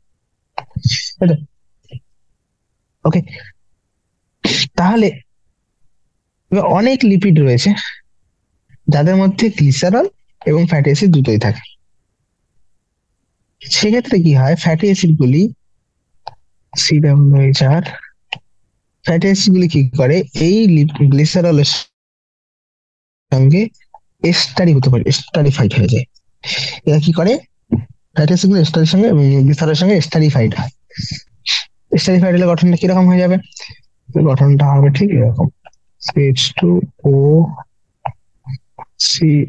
ওকে, তাহলে এবার অনেক লিপিড রয়েছে যাদের মধ্যে গ্লিসারল এবং ফ্যাটি অ্যাসিড দুটোই থাকে। সেক্ষেত্রে কি হয়, ফ্যাটি অ্যাসিড গুলি COOH, ফ্যাটি অ্যাসিড গুলি কি করে, এই গ্লিসারলের সঙ্গে এস্টারি হতে পারে, এস্টারিফাইড হয়ে যায়। এরা কি করে, ফ্যাটি অ্যাসিড গুলো এস্টারির সঙ্গে গ্লিসারলের সঙ্গে এস্টারিফাইড হয়। এস্টারিফাইড হলে গঠনটা কিরকম হয়ে যাবে? গঠনটা হবে ঠিক এরকম, H2O, CHOH।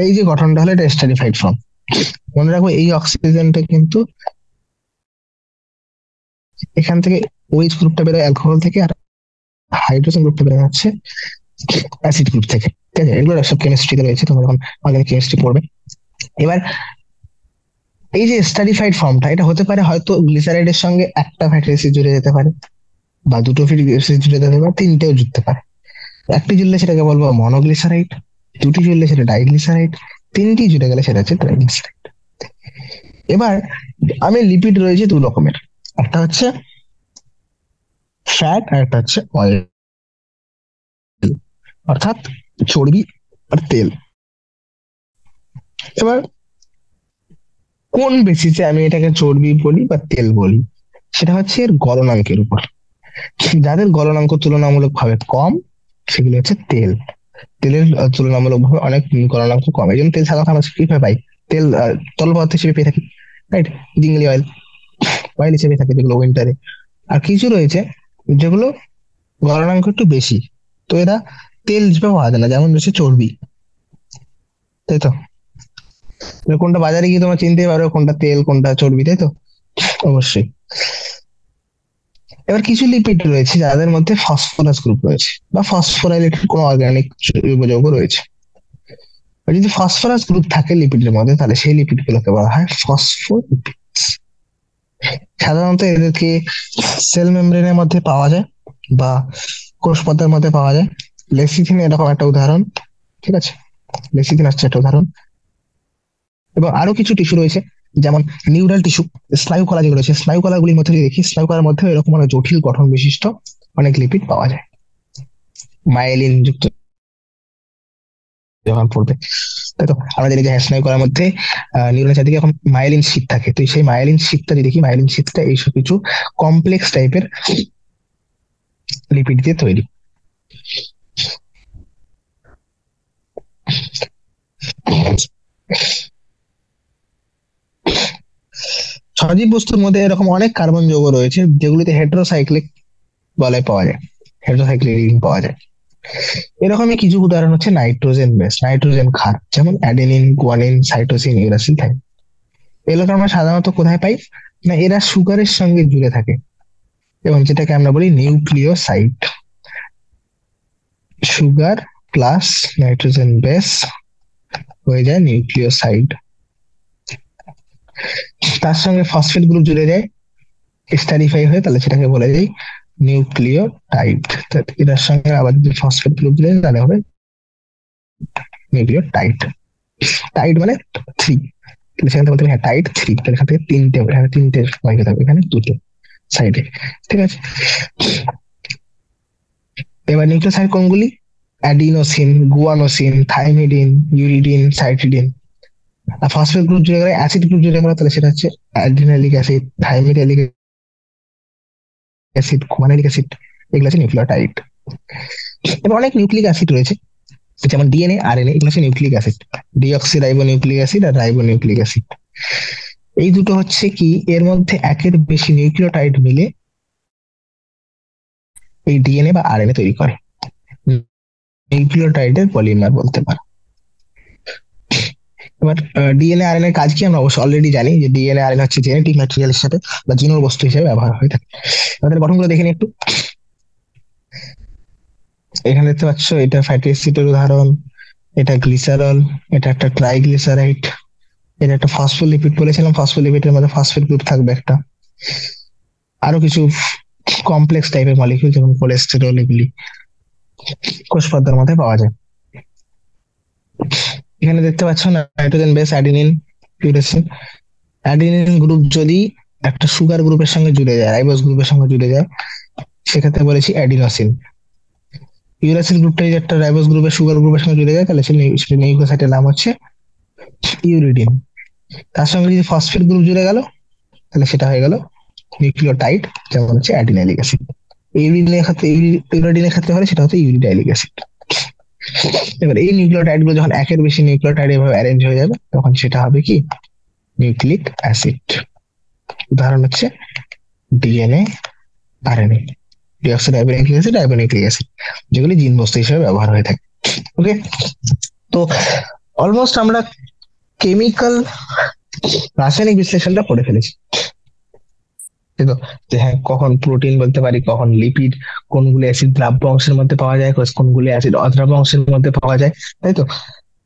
এই যে গঠনটা হলো এটা এস্টারিফাইড ফর্ম। মনে রাখবো এই অক্সিজেনটা কিন্তু এখান থেকে OH গ্রুপটা বেরোয় অ্যালকোহল থেকে, আর হাইড্রোজেন গ্রুপটা বেরোয় হচ্ছে অ্যাসিড গ্রুপ থেকে। ঠিক আছে, এগুলো সব কেমিস্ট্রিতে রয়েছে, তোমরা যখন অর্গানিক কেমিস্ট্রি পড়বে। এবার এই যে স্টারিফাইড ফর্মটা, এটা হতে পারে হয়তো গ্লিসারাইডের সঙ্গে একটা ফ্যাটি অ্যাসিড জুড়ে যেতে পারে, বা দুটো ফ্যাটি অ্যাসিড জুড়ে যেতে পারে, তিনটেও জুড়তে পারে। একটি জুড়লে সেটাকে বলবো মনোগ্লিসারাইড, দুটি জুড়লে সেটা ডাইগ্লিসারাইড, তিনটি জুড়ে গেলে সেটা হচ্ছে ট্রাইগ্লিসারাইড। এবার আমি লিপিড রয়েছে দু রকমের, একটা হচ্ছে ফ্যাট আর একটা হচ্ছে অয়েল, অর্থাৎ চর্বি আর তেল। এবার কোন বেসিসে আমি এটাকে চর্বি বলি বা তেল বলি, সেটা হচ্ছে এর গলনাঙ্কের উপর। যাদের গলনাঙ্ক তুলনামূলক ভাবে কম সেগুলো হচ্ছে তেল। তেলের তুলনামূলক ভাবে অনেক গলনাঙ্ক কম, এই জন্য তেল সাধারণত আমরা কিভাবে পাই? তেল তরল পদার্থ হিসেবে পেয়ে থাকি, রাইট? ডিংলি অয়েল, অয়েল হিসেবে থাকে যেগুলো উইন্টারে। আর কিছু রয়েছে যেগুলো গলনাঙ্ক একটু বেশি, তো এরা তেল হিসেবে পাওয়া যায় না, যেমন রয়েছে চর্বি, তাই তো? কোনটা বাজারে গিয়ে তোমরা চিনতে পারো কোনটা তেল কোনটা চর্বি, তাই তো? অবশ্যই। এবার কিছু লিপিড রয়েছে যাদের মধ্যে ফসফরাস গ্রুপ রয়েছে বা ফসফোরাইলেটেড কোনো অর্গানিক যৌগ রয়েছে। আর যদি ফসফরাস গ্রুপ থাকে লিপিডের মধ্যে, তাহলে সেই লিপিড গুলোকে বলা হয় ফসফোলিপিডস। সাধারণত এদেরকে সেল মেমব্রেনের মধ্যে পাওয়া যায় বা কোষ পর্দার মধ্যে পাওয়া যায়। লেসিথিন এরকম একটা উদাহরণ, ঠিক আছে? লেসিথিন হচ্ছে একটা উদাহরণ। এবং আরো কিছু টিস্যু রয়েছে, যেমন নিউরাল টিস্যু, স্নায়ু কলা যেগুলো রয়েছে, স্নায়ু কলাগুলির মধ্যে যদি দেখি, স্নায়ু কলার মধ্যে এরকম অনেক জটিল গঠন বিশিষ্ট অনেক লিপিড পাওয়া যায়, মায়েলিন যুক্ত যখন পড়বে, তাই তো? আমরা জানি যে স্নায়ু কলার মধ্যে নিউরনের চারদিকে এখন মায়েলিন শীট থাকে, তো সেই মায়েলিন শীটটা যদি দেখি, মায়েলিন শীটটা এইসব কিছু কমপ্লেক্স টাইপের লিপিড দিয়ে তৈরি। সজীব বস্তুর মধ্যে এরকম অনেক কার্বন যৌগ রয়েছে যেগুলিতে হেটেরোসাইক্লিক বলয় পাওয়া যায়, হেটেরোসাইক্লিক রিং পাওয়া যায়। এরকমই কিছু উদাহরণ হচ্ছে নাইট্রোজেন বেস, নাইট্রোজেন ক্ষার, যেমন অ্যাডেনিন, গুয়ানিন, সাইটোসিন, ইউরাসিল থাকে। এগুলোকে আমরা সাধারণত কোথায় পাই? না, এরা সুগারের সঙ্গে জুড়ে থাকে, এবং যেটাকে আমরা বলি nucleoside. Sugar plus nitrogen base হয়ে যায় নিউক্লিওসাইড। তার সঙ্গে ফসফেট গ্রুপ জুড়ে যায়, স্টারিফাই হয়ে, তাহলে সেটাকে বলে যায় নিউক্লিওটাইড। এটার সঙ্গে আবার যদি ফসফেট গ্রুপ জুড়ে যায় তাহলে হবে নিউক্লিওটাইড। টাইড মানে থ্রি, তাহলে সেখান থেকে বলতে হবে হ্যাঁ টাইড থ্রি, তাহলে এখান থেকে তিনটে, এখানে তিনটে সংখ্যা থাকবে, এখানে দুটো। সাইডে, ঠিক আছে। এবার নিউক্লিওসাইড কোনগুলি? Adenosine, guanosine, thymidine, uridine, cytidine. আর ফসফেট গ্রুপ জুড়ে গেলে, অ্যাসিড গ্রুপ জুড়ে গেলে, তাহলে সেটা হচ্ছে adenylic acid, thymidylic acid, guanylic acid. এগুলো হচ্ছে নিউক্লিওটাইড। এবার অনেক নিউক্লিক অ্যাসিড রয়েছে, যেমন ডিএনএ, আরএনএ, এগুলো হচ্ছে nucleic acid. Deoxy ribo nucleic acid আর রাইবো নিউক্লিক অ্যাসিড। এই দুটো হচ্ছে কি, এর মধ্যে একের বেশি নিউক্লিওটাইড মিলে এই ডিএনএ বা আরএনএ তৈরি করে। নিউক্লিওটাইডের পলিমার বলতে পারো। এবার ডিএনএ আরএনএ কাজ কি আমরা অবশ্য অলরেডি জানি, যে ডিএনএ আরএনএ হচ্ছে জেনেটিক ম্যাটেরিয়াল হিসেবে বা জিনোর বস্তু হিসেবে ব্যবহার হয়ে থাকে। আমাদের গঠনগুলো দেখে নিই একটু। এখানে দেখতে পাচ্ছ, এটা ফ্যাটি অ্যাসিডের উদাহরণ, এটা গ্লিসারল, এটা একটা ট্রাইগ্লিসারাইড, এটা একটা ফসফোলিপিড বলেছিলাম, ফসফোলিপিডের মধ্যে ফসফেট গ্রুপ থাকবে একটা। আরো কিছু কমপ্লেক্স টাইপের মলিকিউল যেমন কোলেস্টেরল, এগুলি কোষ পর্দার মধ্যে পাওয়া যায়। এখানে দেখতে পাচ্ছ nitrogen base adenine, uracil. Adenine group যদি একটা সুগার গ্রুপের সঙ্গে জুড়ে যায়, রাইবোজ গ্রুপের সঙ্গে জুড়ে যায়, সেক্ষেত্রে বলেছি অ্যাডিনোসিন। ইউরাসিল গ্রুপটা যদি একটা রাইবোজ গ্রুপের সুগার গ্রুপের সঙ্গে জুড়ে যায়, তাহলে সেই নিউক্লিওসাইডের নাম হচ্ছে ইউরিডিন। তার সঙ্গে যদি ফসফেট গ্রুপ জুড়ে গেল, তাহলে সেটা হয়ে গেল নিউক্লিওটাইড, যেমন হচ্ছে অ্যাডিনাইলিক অ্যাসিড। ইউরিডিনের ক্ষেত্রে, ইউরিডিনের ক্ষেত্রে হলে সেটা হচ্ছে ইউরিডাইলিক অ্যাসিড। এবার এই নিউক্লিওটাইড গুলো যখন একের বেশি নিউক্লিওটাইড এভাবে অ্যারেঞ্জ হয়ে যাবে, তখন সেটা হবে কি, নিউক্লিক অ্যাসিড। উদাহরণ হচ্ছে DNA, RNA, deoxyribonucleic acid, ribonucleic acid, যেগুলি জিন বস্তু হিসেবে ব্যবহার হয়ে থাকে। ওকে, তো অলমোস্ট আমরা কেমিক্যাল রাসায়নিক বিশ্লেষণটা পড়ে ফেলেছি, তাই তো? যে হ্যাঁ, কখন প্রোটিন বলতে পারি, কখন লিপিড, কোনগুলো অ্যাসিড দ্রাব্য অংশের মধ্যে পাওয়া যায়, কোনগুলো অ্যাসিড অদ্রাব্য অংশের মধ্যে পাওয়া যায়, তাই তো?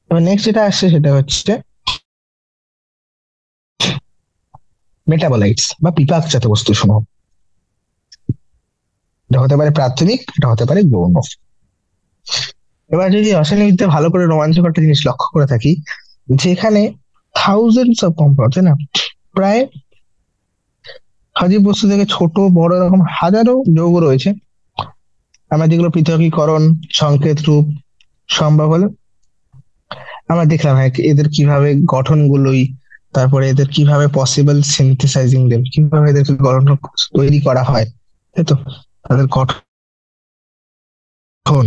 এবার নেক্সট যেটা আসছে সেটা হচ্ছে মেটাবলাইটস বা বিপাকজাত বস্তু সমূহ। এটা হতে পারে প্রাথমিক, এটা হতে পারে গৌণ। এবার যদি রাসায়নিক বিদ্যা ভালো করে রোমাঞ্চকর একটা জিনিস লক্ষ্য করে থাকি, যেখানে থাউজেন্ডস অফ কম্পাউন্ড, তাই না, প্রায় সজীব বস্তু থেকে ছোট বড় এরকম হাজারো যৌগ রয়েছে, আমরা যেগুলো পৃথকীকরণ সংকেত রূপ সম্ভব হলে আমরা দেখলাম, হ্যাঁ, এদের কিভাবে গঠনগুলোই, তারপরে এদের কিভাবে পসিবল সিনথেসাইজিং দেম, কিভাবে এদেরকে গঠন তৈরি করা হয়, তাই তো? তাদের গঠন,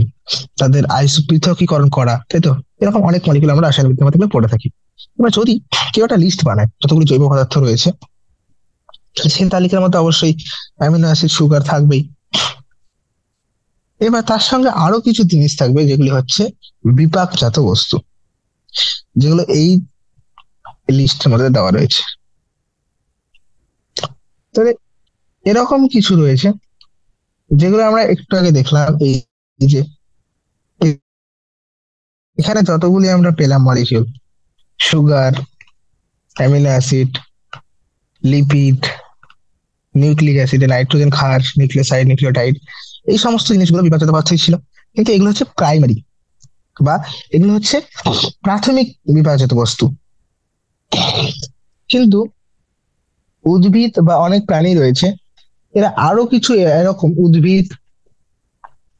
তাদের পৃথকীকরণ করা, তাই তো? এরকম অনেক মলিকুল আমরা রাসায়নিক বিজ্ঞান থেকে পড়ে থাকি। এবার যদি কেউ একটা লিস্ট বানায় যতগুলি জৈব পদার্থ রয়েছে, সেই তালিকার মধ্যে অবশ্যই অ্যামিনো অ্যাসিড, সুগার থাকবেই। এবার তার সঙ্গে আরো কিছু জিনিস থাকবে, যেগুলি হচ্ছে বিপাকজাত বস্তু, যেগুলো এই লিস্টের মধ্যে দেওয়া রয়েছে। তবে এরকম কিছু রয়েছে যেগুলো আমরা একটু আগে দেখলাম, এই যে এখানে যতগুলি আমরা পেলাম molecule, sugar, amino acid, lipid, nucleic acid, nitrogen ক্ষার, নিউক্লিওসাইড, নিউক্লিওটাইড, এই সমস্ত জিনিসগুলো বিপাকজাত পদার্থই ছিল। কিন্তু এগুলো হচ্ছে প্রাইমারি, বা এগুলো হচ্ছে প্রাথমিক বিপাকজাত বস্তু। কিন্তু উদ্ভিদ বা অনেক প্রাণী রয়েছে, এরা আরো কিছু এরকম উদ্ভিদ,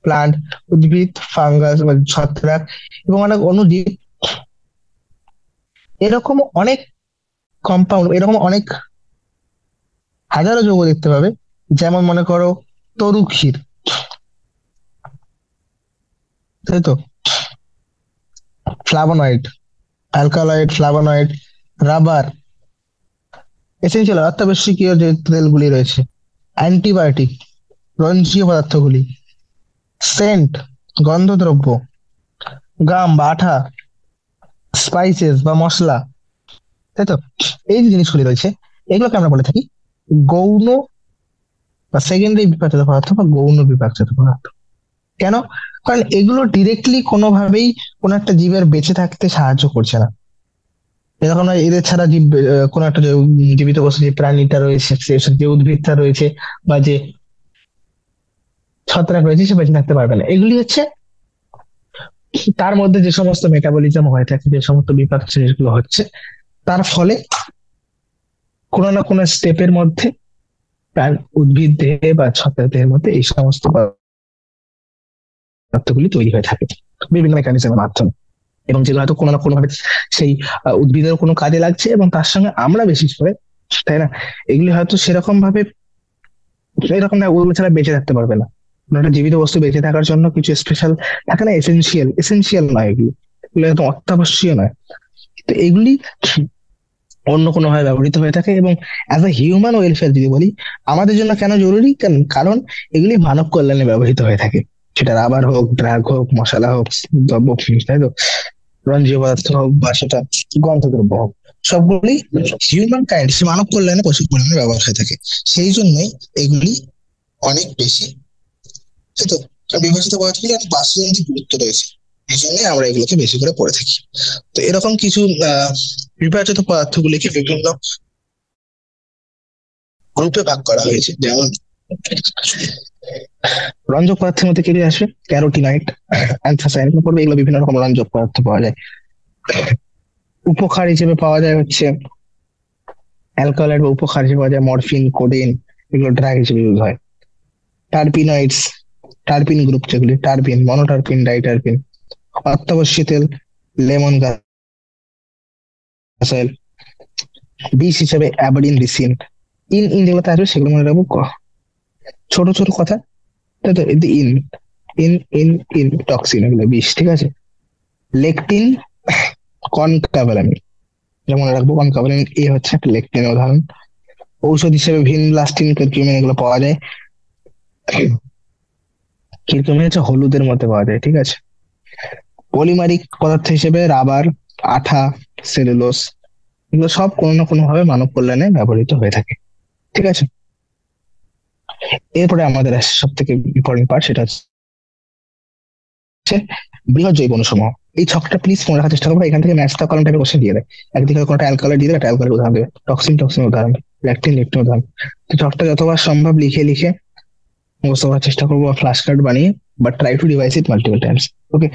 প্লান্ট, উদ্ভিদ, ফাঙ্গাস বা ছত্রাক এবং অনেক অণুজীব, এরকম অনেক কম্পাউন্ড, এরকম অনেক হাজারো যৌগ দেখতে পাবে। যেমন মনে করো তরু ক্ষীর, তাই তো? Flavonoid, alkaloid, flavonoid, rubber, essential অত্যাবশ্যকীয় যে তেলগুলি রয়েছে, অ্যান্টিবায়োটিক, রঞ্জীয় পদার্থগুলি, সেন্ট, গন্ধদ্রব্য, গাম বা আঠা, স্পাইসেস বা মশলা, তাই তো? এই যে জিনিসগুলি রয়েছে, এগুলোকে আমরা বলে থাকি গৌণ বা সেকেন্ডারি বিপাকজাত পদার্থ বা গৌণ বিপাকজাত পদার্থ। কেন? কারণ এগুলো ডিরেক্টলি কোনোভাবেই কোনো একটা জীবের বেঁচে থাকতে সাহায্য করছে না। এরকম নয় এদের ছাড়া জীব, কোনো একটা জীবিত বস্তু, যে প্রাণীটা রয়েছে, যে উদ্ভিদটা রয়েছে বা যে ছত্রাক রয়েছে, সে বেঁচে থাকতে পারবে না। এগুলি হচ্ছে তার মধ্যে যে সমস্ত মেটাবলিজম হয়ে থাকে, যে সমস্ত বিপাক জিনিসগুলো হচ্ছে, তার ফলে কোনো না কোনো স্টেপের মধ্যে তার উদ্ভিদ দেহে বা ছত্রাক দেহের মধ্যে এই সমস্ত পদার্থগুলি তৈরি হয়ে থাকে বিভিন্ন মেকানিজমের মাধ্যমে, এবং যেগুলো হয়তো কোনো না কোনো ভাবে সেই উদ্ভিদের কোনো কাজে লাগছে, এবং তার সঙ্গে আমরা বিশেষ করে, তাই না, এগুলি হয়তো সেরকম ভাবে, এরকম না ওগুলো ছাড়া বেঁচে থাকতে পারবে না। কোনো একটা জীবিত বস্তু বেঁচে থাকার জন্য কিছু স্পেশাল থাকে না, এসেনশিয়াল এসেনশিয়াল নয় এগুলি, এগুলো একদম অত্যাবশ্যকীয় নয়। তো এগুলি অন্য কোনো ভাবে ব্যবহৃত হয়ে থাকে, এবং অ্যাজ এ হিউম্যান ওয়েলফেয়ার যদি বলি, আমাদের জন্য কেন জরুরি, কারণ এগুলি মানব কল্যাণে ব্যবহৃত হয়ে থাকে। সেটা রাবার হোক, ড্রাগ হোক, মশলা হোক, দ্রব্য, তাই তো, রঞ্জীয় পদার্থ হোক, বা সেটা গন্ধদ্রব্য হোক, সবগুলি হিউম্যান কাইন্ড, মানব কল্যাণে প্রচুর পরিমাণে ব্যবহার হয়ে থাকে। সেই জন্যই এগুলি অনেক বেশি, তাই তো, বিভাজিত পদার্থগুলি অনেক বাস্তুতান্ত্রিক গুরুত্ব রয়েছে, এই জন্যই আমরা এগুলোকে বেশি করে পড়ে থাকি। তো এরকম কিছু বিভাজিত পদার্থগুলিকে বিভিন্ন গ্রুপে ভাগ করা হয়েছে, যেমন রঞ্জক পদার্থের মধ্যে কি আসে, ক্যারোটিনয়েড, অ্যান্থ্রাসায়ানিন পড়বে, এগুলো বিভিন্ন রকম রঞ্জক পদার্থ পাওয়া যায়। উপক্ষার হিসেবে পাওয়া যায় হচ্ছে অ্যালকালয়েড, বা উপক্ষার হিসেবে পাওয়া যায় মরফিন, কোডেন, এগুলো ড্রাগ হিসেবে ইউজ হয়। টার্পিনয়েডস, টার্পিন গ্রুপ যেগুলি, টার্পিন, মনোটার্পিন, ডাইটার্পিন। অত্যাবশ্যকীয় তেল, লেমন গ্যাস অয়েল। বিষ হিসেবে অ্যাবাডিন, রিসিন। ইন ইন যেগুলোতে আসবে সেগুলো মনে রাখবো, ছোট ছোট কথা, তাই তো, in in in in toxin, এগুলো বিষ, ঠিক আছে। লেকটিন, কনকাভালামিন, যেমন মনে রাখবো কনকাভালামিন এ হচ্ছে একটা লেকটিনের উদাহরণ। ঔষধ হিসেবে ভিনব্লাস্টিন, কার্কিউমিন, এগুলো পাওয়া যায়। কার্কিউমিন হচ্ছে হলুদের মধ্যে পাওয়া যায়, ঠিক আছে। পলিমারিক পদার্থ হিসেবে রাবার, আঠা, সেলুলোস, এগুলো সব কোনো না কোনো ভাবে মানব কল্যাণে ব্যবহৃত হয়ে থাকে, ঠিক আছে। এরপরে আমাদের সব থেকে ইম্পর্টেন্ট পার্ট, সেটা হচ্ছে বৃহৎ জৈব অণুসমূহ। এই ছকটা প্লিজ মনে রাখার চেষ্টা করবো, এখান থেকে ম্যাথটা কলম টাইপের কোশ্চেন দিয়ে দেয়। একদিকে কোনটা অ্যালকালয়েড দিয়ে দেবে, একটা অ্যালকালয়েড উদাহরণ দেবে, টক্সিন টক্সিন উদাহরণ, ল্যাকটিন লেকটিন উদাহরণ। তো ছকটা যতবার সম্ভব লিখে লিখে মুখস্থ করার চেষ্টা করবো, ফ্ল্যাশ কার্ড বানিয়ে, but try to revise it multiple times. Okay.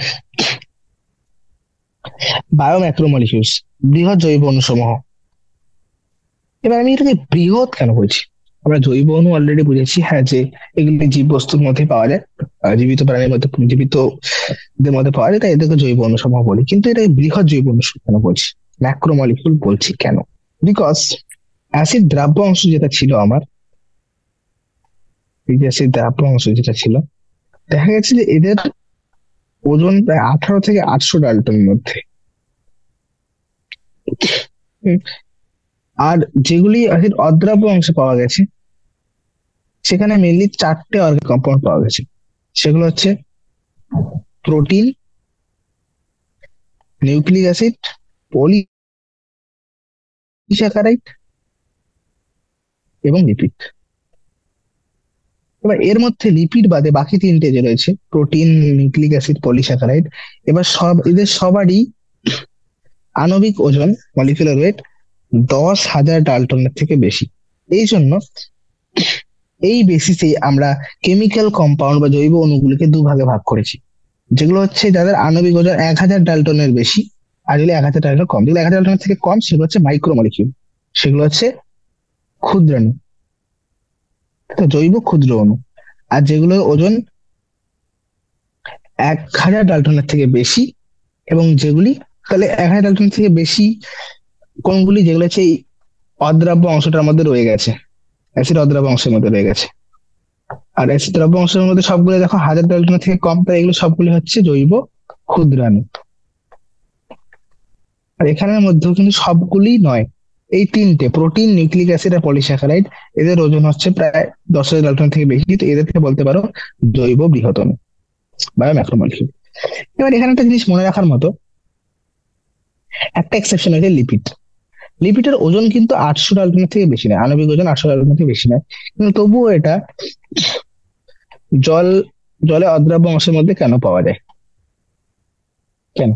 Biomacromolecules, বৃহৎ জৈব অণুসমূহ। এবার আমি এটাকে বৃহৎ কেন বলছি? আমরা জৈব অণু অলরেডি বুঝেছি, হ্যাঁ, যে এগুলি জীব বস্তুর মধ্যে পাওয়া যায়, জীবিত প্রাণীর মধ্যে, জীবিতদের মধ্যে পাওয়া যায়, তাই এদেরকে জৈব অণু সমূহ বলি। কিন্তু এটা বৃহৎ জৈব অণু কেন বলছি, ম্যাক্রোমলিকুল বলছি কেন? বিকজ অ্যাসিড দ্রাব্য অংশ যেটা ছিল আমার, এই যে অ্যাসিড দ্রাব্য অংশ যেটা ছিল, দেখা গেছে যে এদের ওজন প্রায় 18 থেকে 800 ডাল্টনের মধ্যে। উম, আর যেগুলি অ্যাসিড অদ্রাব্য অংশে পাওয়া গেছে, সেখানে মেনলি 4টে অর্গানিক কম্পাউন্ড পাওয়া গেছে। সেগুলো হচ্ছে প্রোটিন, নিউক্লিক অ্যাসিড, পলিস্যাকারাইড, এবং লিপিড। এবার এর মধ্যে লিপিড বাদে বাকি 3টে যে রয়েছে, প্রোটিন, নিউক্লিক অ্যাসিড, পলিস্যাকারাইড, এবার এদের সবারই আণবিক ওজন, মলিকুলার ওয়েট 10,000 ডাল্টনের থেকে বেশি। এই জন্য এই বেসিসে আমরা কেমিক্যাল কম্পাউন্ড বা জৈব অণুগুলিকে দুভাগে ভাগ করেছি, যেগুলো হচ্ছে যাদের আণবিক ওজন 1,000 ডাল্টনের বেশি, আর যেগুলো 1,000 ডাল্টন কম। যেগুলো 1,000 ডাল্টনের থেকে কম সেগুলো হচ্ছে মাইক্রোমলিকিউল, সেগুলো হচ্ছে ক্ষুদ্রাণু, তো জৈব ক্ষুদ্র অণু। আর যেগুলো ওজন 1,000 ডাল্টনের থেকে বেশি, এবং যেগুলি, তাহলে 1,000 ডাল্টন থেকে বেশি কোনগুলি, যেগুলো হচ্ছে এই অদ্রাব্য অংশটার মধ্যে রয়ে গেছে, অ্যাসিড অদ্রাব্য অংশের মধ্যে রয়ে গেছে। আর অ্যাসিড দ্রাব্য অংশের মধ্যে সবগুলো দেখো 1,000 ডাল্টনের থেকে কম, তাই এগুলো সবগুলি হচ্ছে জৈব ক্ষুদ্রাণু। আর এখানের মধ্যেও কিন্তু সবগুলি নয়, এই 3টে, প্রোটিন, নিউক্লিক অ্যাসিড আর পলিস্যাকারাইড, এদের ওজন হচ্ছে প্রায় 10,000 ডাল্টন থেকে বেশি, তো এদেরকে বলতে পারো জৈব বৃহৎ অণু, বায়োম্যাক্রোমলিকিউল। এবার এখানে একটা জিনিস মনে রাখার মতো, একটা এক্সেপশন আছে লিপিড। লিপিডের ওজন কিন্তু 800 ডাল্টনের থেকে বেশি নয়, আণবিক ওজন 800 ডাল্টনের থেকে বেশি নয়, কিন্তু তবুও এটা জল জলে অদ্রাব্য অংশের মধ্যে কেন পাওয়া যায়? কেন?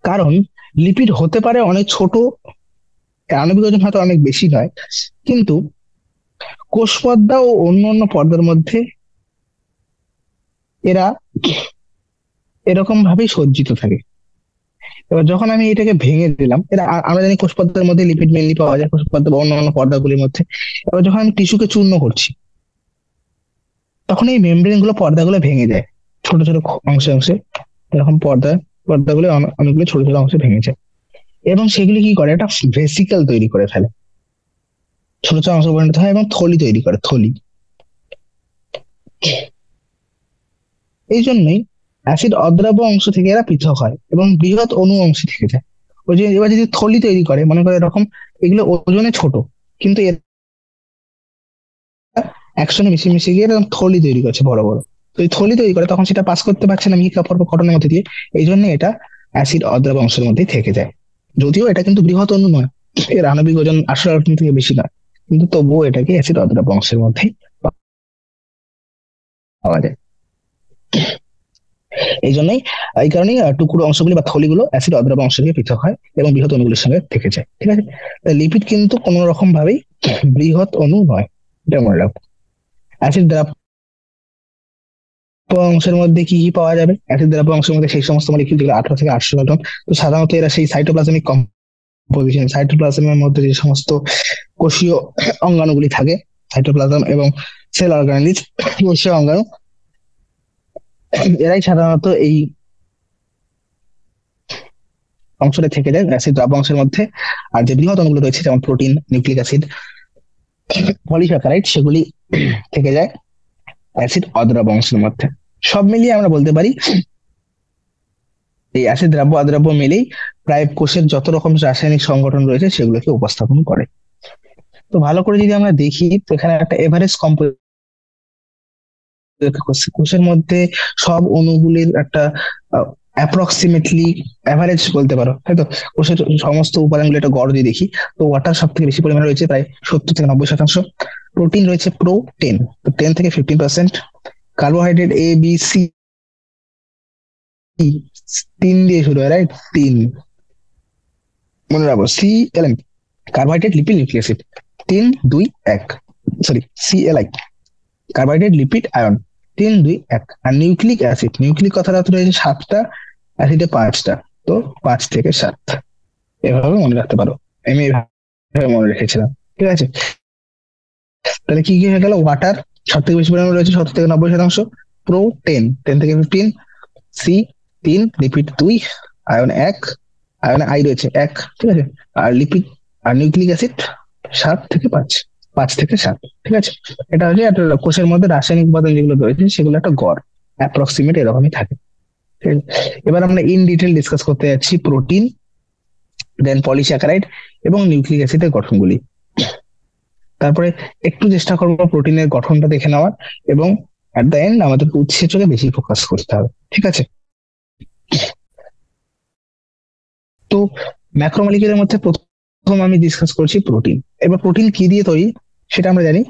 কারণ লিপিড হতে পারে অনেক ছোট, আণবিক ওজন হয়তো অনেক বেশি নয়, কিন্তু কোষ পর্দা ও অন্য অন্য পর্দার মধ্যে এরা এরকম ভাবেই সজ্জিত থাকে। এবার যখন আমি এটাকে ভেঙে দিলাম, আমরা জানি কোষ পর্দার মধ্যে লিপিড মেনলি পাওয়া যায়, কোষ পর্দা বা অন্যান্য পর্দাগুলির মধ্যে। এবার যখন আমি টিস্যুকে চূর্ণ করছি, তখন এই মেমব্রেন গুলো, পর্দাগুলো ভেঙে যায় ছোট ছোট অংশে অংশে। এরকম পর্দাগুলো অনেকগুলো ছোট ছোট অংশে ভেঙে যায়, এবং সেগুলি কি করে, একটা ভেসিকল তৈরি করে ফেলে, ছোট ছোট অংশ পরিণত হয় এবং থলি তৈরি করে, থলি। এই জন্যই অ্যাসিড অদ্রাব্য অংশ থেকে এরা পৃথক হয় এবং বৃহৎ অণু অংশে থেকে যায়। ওই যে এবার যদি থলি তৈরি করে, মনে করে এরকম, এগুলো ওজনে ছোট, কিন্তু এরা একসঙ্গে মিশে মিশে গিয়ে এরকম থলি তৈরি করছে বড় বড়। তো এই থলি তৈরি করে, তখন সেটা পাস করতে পারছে না মিহিকা পর্ব গঠনের মধ্যে দিয়ে। এই জন্য এটা অ্যাসিড অদ্রাব্য অংশের মধ্যেই থেকে যায়। যদিও এটা কিন্তু বৃহৎ অণু নয়, এর আণবিক ওজন 18 থেকে বেশি নয়, কিন্তু তবুও এটাকে অ্যাসিড অদ্রাব্য অংশের মধ্যেই পাওয়া যায়। এই জন্যই, এই কারণেই টুকরো অংশগুলি বা থলিগুলো অ্যাসিড অদ্রাব্য অংশ থেকে পৃথক হয় এবং বৃহৎ অণুগুলির সঙ্গে থেকে যায়। ঠিক আছে, লিপিড কিন্তু কোন রকম ভাবেই বৃহৎ অণু নয়, এটা মনে রাখবো। অ্যাসিড দ্রাব্য অংশের মধ্যে কি কি পাওয়া যাবে? অ্যাসিড দ্রাব্য অংশের মধ্যে সেই সমস্ত মলিকিউল যেগুলো 18 থেকে 800 নিউটন। তো সাধারণত এরা সেই সাইটোপ্লাজমিক কম্পোজিশন, সাইটোপ্লাজমের মধ্যে যে সমস্ত কোষীয় অঙ্গাণুগুলি থাকে, সাইটোপ্লাজম এবং সেল অর্গানেলিজ, কোষীয় অঙ্গাণু, এরাই সাধারণত এই অংশটা থেকে যায় অ্যাসিড দ্রাব্য অংশের মধ্যে। আর যে বৃহৎ অণুগুলো রয়েছে, যেমন প্রোটিন, নিউক্লিক অ্যাসিড, পলিস্যাকারাইড, সেগুলি থেকে যায় অ্যাসিড অদ্রাব্য অংশের মধ্যে। সব মিলিয়ে আমরা বলতে পারি এই অ্যাসিড দ্রাব্য অদ্রাব্য মিলেই প্রায় কোষের যত রকম রাসায়নিক সংগঠন রয়েছে সেগুলোকে উপস্থাপন করে। তো ভালো করে যদি আমরা দেখি, তো এখানে একটা এভারেজ কম্পোজিশন কোষের মধ্যে সব অণুগুলির একটা অ্যাপ্রক্সিমেটলি এভারেজ বলতে পারো, তাই তো? কোষের সমস্ত উপাদানগুলো একটা গড় দিয়ে দেখি, তো ওয়াটার সব থেকে বেশি পরিমাণে রয়েছে, প্রায় 70 থেকে 90%। প্রোটিন রয়েছে টেন, তো 10 থেকে 15%। কার্বোহাইড্রেট এ বি সি, 3 দিয়ে শুরু হয়, রাইট? 3 মনে রাখবো, C L M, carbohydrate, lipid, nucleic acid. 3 2 1, sorry, C L I, carbohydrate, lipid, ion. 3 2 1। আর নিউক্লিক অ্যাসিড, নিউক্লিক কথাটা তো রয়েছে 7টা, অ্যাসিডে 5টা, তো 5 থেকে 7, এভাবে মনে রাখতে পারো। আমি এইভাবে মনে রেখেছিলাম, ঠিক আছে? তাহলে কি কি হয়ে গেল? ওয়াটার সব থেকে বেশি পরিমাণে রয়েছে, 70 থেকে 90%। প্রো 10 10 থেকে 15। সি 3, লিপিড 2, আয়ন 1, আয়নে আই রয়েছে 1, ঠিক আছে? আর লিপিড আর নিউক্লিক অ্যাসিড 7 থেকে 5, 5 থেকে 7, ঠিক আছে? এটা হচ্ছে একটা কোষের মধ্যে রাসায়নিক উপাদান যেগুলো রয়েছে সেগুলো একটা গড়, অ্যাপ্রক্সিমেট এরকমই থাকে, ঠিক আছে? এবার আমরা ইন ডিটেল ডিসকাস করতে যাচ্ছি প্রোটিন, দেন পলিস্যাকারাইড এবং নিউক্লিক অ্যাসিডের গঠনগুলি। তারপরে একটু চেষ্টা করবো প্রোটিনের গঠনটা দেখে নেওয়ার, এবং অ্যাট দ্য এন্ড আমাদেরকে উৎসেচকে বেশি ফোকাস করতে হবে, ঠিক আছে? তো ম্যাক্রোমলিকুলের মধ্যে প্রথম আমি ডিসকাস করছি প্রোটিন। এবার প্রোটিন কি দিয়ে তৈরি সেটা আমরা জানি।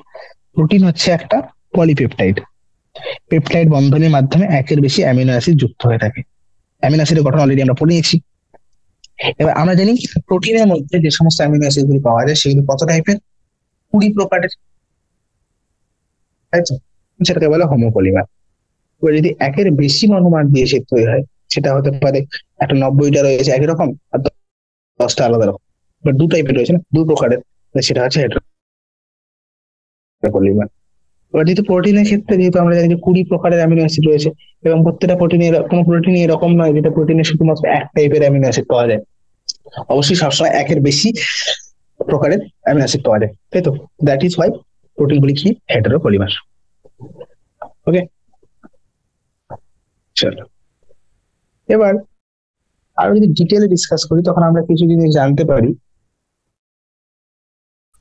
প্রোটিন হচ্ছে একটা পলিপেপটাইড, পেপটাইড বন্ধনের মাধ্যমে একের বেশি অ্যামিনো অ্যাসিড যুক্ত হয়ে থাকে। অ্যামিনো অ্যাসিডের গঠন অলরেডি আমরা পড়ে নিয়েছি। এবার আমরা জানি প্রোটিনের মধ্যে যে সমস্ত অ্যামিনো অ্যাসিড গুলি পাওয়া যায় সেগুলি কত টাইপের? 20 প্রকারের, তাই তো? সেটাকে বলে হোমোপলিমার। এবার যদি একের বেশি মনোমার দিয়ে সে তৈরি হয়, সেটা হতে পারে একটা 90টা রয়েছে একই রকম, আর 10টা আলাদা রকম, বা 2 টাইপের রয়েছে না, 2 প্রকারের, সেটা হচ্ছে হেটারোপলিমার। এবার যেহেতু প্রোটিনের ক্ষেত্রে, যেহেতু আমরা জানি যে 20 প্রকারের অ্যামিনো অ্যাসিড রয়েছে, এবং প্রত্যেকটা প্রোটিনের, কোনো প্রোটিনই এরকম নয় যেটা প্রোটিনের শুধুমাত্র এক টাইপের অ্যামিনো অ্যাসিড পাওয়া যায়। অবশ্যই সবসময় একের বেশি প্রকারের অ্যামিনো অ্যাসিড পাওয়া যায়, তাই তো? দ্যাট ইজ ওয়াই প্রোটিন গুলি কি হেটারোপলিমার। ওকে, চলো এবার আরো যদি ডিটেলে ডিসকাস করি, তখন আমরা কিছু জিনিস জানতে পারি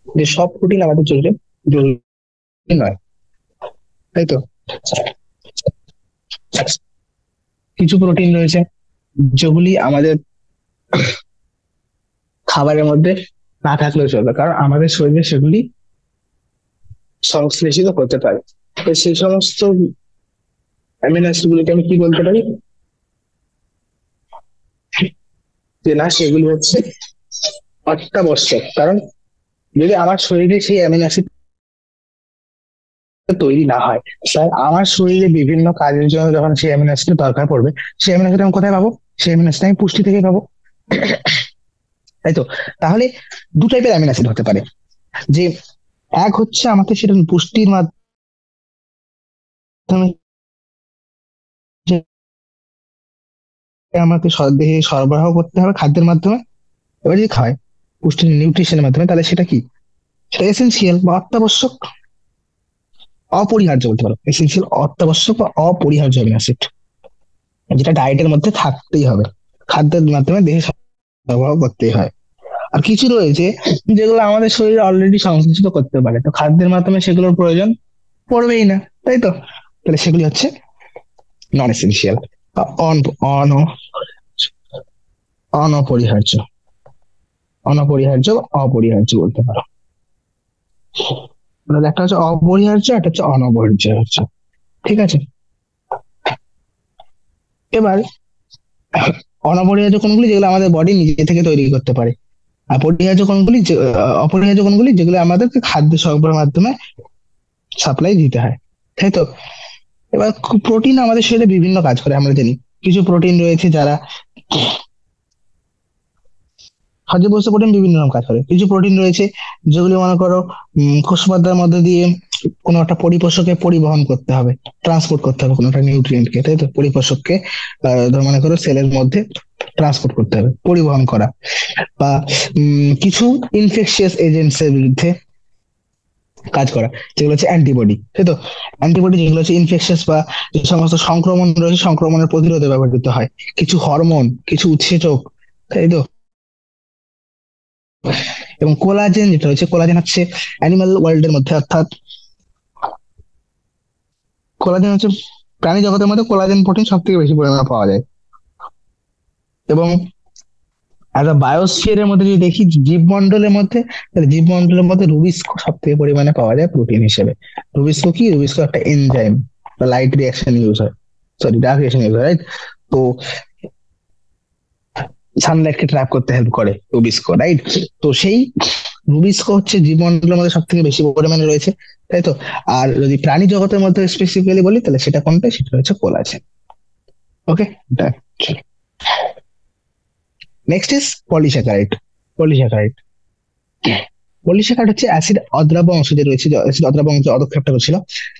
যে সব প্রোটিন আমাদের শরীরে জরুরি নয়, তাই তো? কিছু প্রোটিন রয়েছে যেগুলি আমাদের খাবারের মধ্যে না থাকলেও চলবে, কারণ আমাদের শরীরে সেগুলি সংশ্লেষিত হতে পারে। তো সেই সমস্ত অ্যামিনো অ্যাসিড গুলিকে আমি কি বলতে পারি? যে না, সেগুলি হচ্ছে অত্যাবশ্যক। কারণ যদি আমার শরীরে সেই অ্যামিনো অ্যাসিড তৈরি না হয়, তাই আমার শরীরে বিভিন্ন কাজের জন্য যখন সেই অ্যামিনো অ্যাসিড দরকার পড়বে, সেই অ্যামিনো অ্যাসিড আমি কোথায় পাবো? সেই অ্যামিনো অ্যাসিড আমি পুষ্টি থেকে পাবো। তাই তো? তাহলে দু টাইপের অ্যামিনো অ্যাসিড হতে পারে, যে এক হচ্ছে আমাকে সেটা পুষ্টির মাধ্যমে আমাকে দেহে সরবরাহ করতে হবে খাদ্যের মাধ্যমে। এবার যদি খায় পুষ্টি নিউট্রিশনের মাধ্যমে, তাহলে সেটা কি, সেটা এসেনশিয়াল বা অত্যাবশ্যক, অপরিহার্য বলতে পারো, এসেনশিয়াল অত্যাবশ্যক বা অপরিহার্য অ্যামিনো অ্যাসিড, যেটা ডায়েটের মধ্যে থাকতেই হবে, খাদ্যের মাধ্যমে দেহে সরবরাহ করতেই হয়। আর কিছু রয়েছে যেগুলো আমাদের শরীরে অলরেডি সংশ্লেষিত করতে পারে, তো খাদ্যের মাধ্যমে সেগুলোর প্রয়োজন পড়বেই না, তাই তো? তাহলে সেগুলি হচ্ছে নন এসেনশিয়াল বা অনপরিহার্য, অনপরিহার্য বা অপরিহার্য বলতে পারো। তাহলে একটা হচ্ছে অপরিহার্য, একটা হচ্ছে অনপরিহার্য। ঠিক আছে, এবার অনপরিহার্য কোনগুলি, যেগুলো আমাদের বডি নিজে থেকে তৈরি করতে পারে। আর পরিহার্য কোনগুলি, অপরিহার্য কোনগুলি, যেগুলো আমাদেরকে খাদ্য সরবরাহের মাধ্যমে সাপ্লাই দিতে হয়, তাই তো? এবার প্রোটিন আমাদের শরীরে বিভিন্ন কাজ করে আমরা জানি। কিছু প্রোটিন রয়েছে যারা খাদ্য বস্তু, প্রোটিন বিভিন্ন রকম কাজ করে। কিছু প্রোটিন রয়েছে যেগুলি মনে করো কোষপর্দার মধ্যে দিয়ে কোনো একটা পরিপোষকে পরিবহন করতে হবে, ট্রান্সপোর্ট করতে হবে কোনো একটা নিউট্রিয়েন্টকে, তাই তো? পরিপোষককে ধর মনে করো সেলের মধ্যে ট্রান্সপোর্ট করতে হবে, পরিবহন করা। বা কিছু ইনফেকশিয়াস এজেন্টস এর বিরুদ্ধে কাজ করা, যেগুলো হচ্ছে অ্যান্টিবডি, তাই তো? অ্যান্টিবডি যেগুলো হচ্ছে ইনফেকশাস বা যে সমস্ত সংক্রমণ রয়েছে, সংক্রমণের প্রতিরোধে ব্যবহৃত হয়। কিছু হরমোন, কিছু উৎসেচক, তাই তো? এবং কোলাজেন যেটা হচ্ছে, কোলাজেন হচ্ছে অ্যানিমাল ওয়ার্ল্ড এর মধ্যে, অর্থাৎ কোলাজেন হচ্ছে প্রাণী জগতের মধ্যে কোলাজেন প্রোটিন সব থেকে বেশি পরিমাণে পাওয়া যায়। এবং আর বায়োস্ফিয়ারের মধ্যে যদি দেখি, জীবমণ্ডলের মধ্যে, তাহলে জীবমণ্ডলের মধ্যে রুবিস্কো সব থেকে পরিমাণে পাওয়া যায় প্রোটিন হিসেবে। রুবিস্কো কি, রুবিস্কো একটা এনজাইম, লাইট রিয়াকশন ইউজ হয়, সরি ডার্ক রিয়াকশন ইউজ হয়, রাইট? তো সানলাইট কে ট্র্যাপ করতে হেল্প করে রুবিস্কো, রাইট? তো সেই রুবিস্কো হচ্ছে জীবমণ্ডলের মধ্যে সব থেকে বেশি পরিমাণে রয়েছে, তাই তো? আর যদি প্রাণী জগতের মধ্যে স্পেসিফিক্যালি বলি, তাহলে সেটা কোনটা, সেটা হচ্ছে collagen. Okay, next is polysaccharide. Polysaccharide, polysaccharide হচ্ছে অ্যাসিড অদ্রাব্য অংশ যে রয়েছে, অ্যাসিড অদ্রাব্য অংশ অধঃক্ষেপটা ছিল,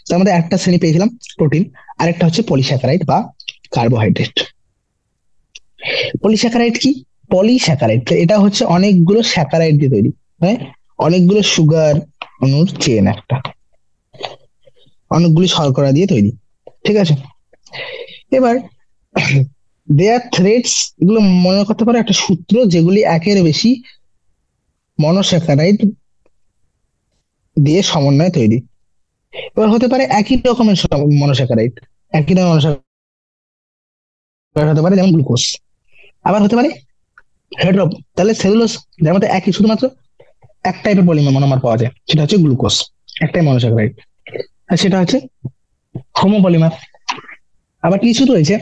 তার মধ্যে একটা শ্রেণী পেয়েছিলাম প্রোটিন, আরেকটা হচ্ছে পলিস্যাকারাইড বা কার্বোহাইড্রেট। পলিস্যাকারাইড কি? পলিস্যাকারাইড এটা হচ্ছে অনেকগুলো স্যাকারাইড দিয়ে তৈরি, হ্যাঁ, অনেকগুলো সুগার অণুর চেন, একটা অনেকগুলি শর্করা দিয়ে তৈরি, ঠিক আছে? এবার দেয়ার থ্রেডস, এগুলো মনে করতে পারো একটা সূত্র, যেগুলি একের বেশি মনোস্যাকারাইড দিয়ে সমন্বয়ে তৈরি। এবার হতে পারে একই রকমের মনোস্যাকারাইড, একই রকমের মনোস্যাকারাইড হতে পারে, যেমন গ্লুকোজ। আবার হতে পারে হেড্রো, তাহলে সেলুলোজ, যার মধ্যে একই শুধুমাত্র এক টাইপের পলিমার মনোমার পাওয়া যায়, সেটা হচ্ছে গ্লুকোজ, একটাই মনোস্যাকারাইড, আর সেটা হচ্ছে হোমোপলিমার। আবার কিছু রয়েছে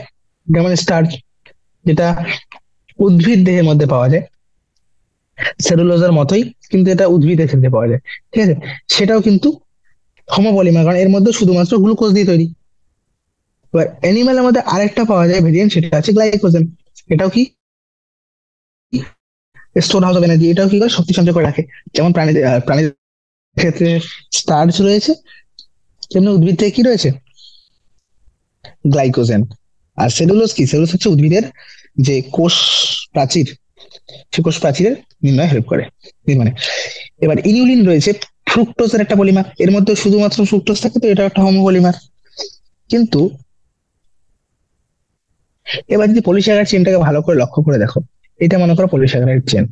যেমন স্টার্চ, যেটা উদ্ভিদ দেহের মধ্যে পাওয়া যায় সেলুলোজের মতোই, কিন্তু এটা উদ্ভিদের ক্ষেত্রে পাওয়া যায়, ঠিক আছে? সেটাও কিন্তু হোমোপলিমার, কারণ এর মধ্যে শুধুমাত্র গ্লুকোজ দিয়ে তৈরি। এবার অ্যানিমালের মধ্যে আরেকটা পাওয়া যায় ভেরিয়েন্ট, সেটা আছে গ্লাইকোজেন। এটাও কি স্টোর হাউস অফ এনার্জি, এটাও কি করে শক্তি সঞ্চয় করে রাখে। যেমন প্রাণীর ক্ষেত্রে স্টার্চ রয়েছে, তেমনি উদ্ভিদ থেকে কি রয়েছে, গ্লাইকোজেন। আর সেলুলোজ কি, সেলুলোজ হচ্ছে উদ্ভিদের যে কোষ প্রাচীর, সে কোষ প্রাচীরের নির্ণয় হেল্প করে, নির্মাণে। এবার ইনিউলিন রয়েছে, ফ্রুক্টোজের একটা পলিমার, এর মধ্যে শুধুমাত্র ফ্রুক্টোজ থাকে, তো এটা একটা হোমোপলিমার। কিন্তু এবার যদি পলিস্যাকারাইড চেনটাকে ভালো করে লক্ষ্য করে দেখো, এটা মনে করো পলিস্যাকারাইড চেন,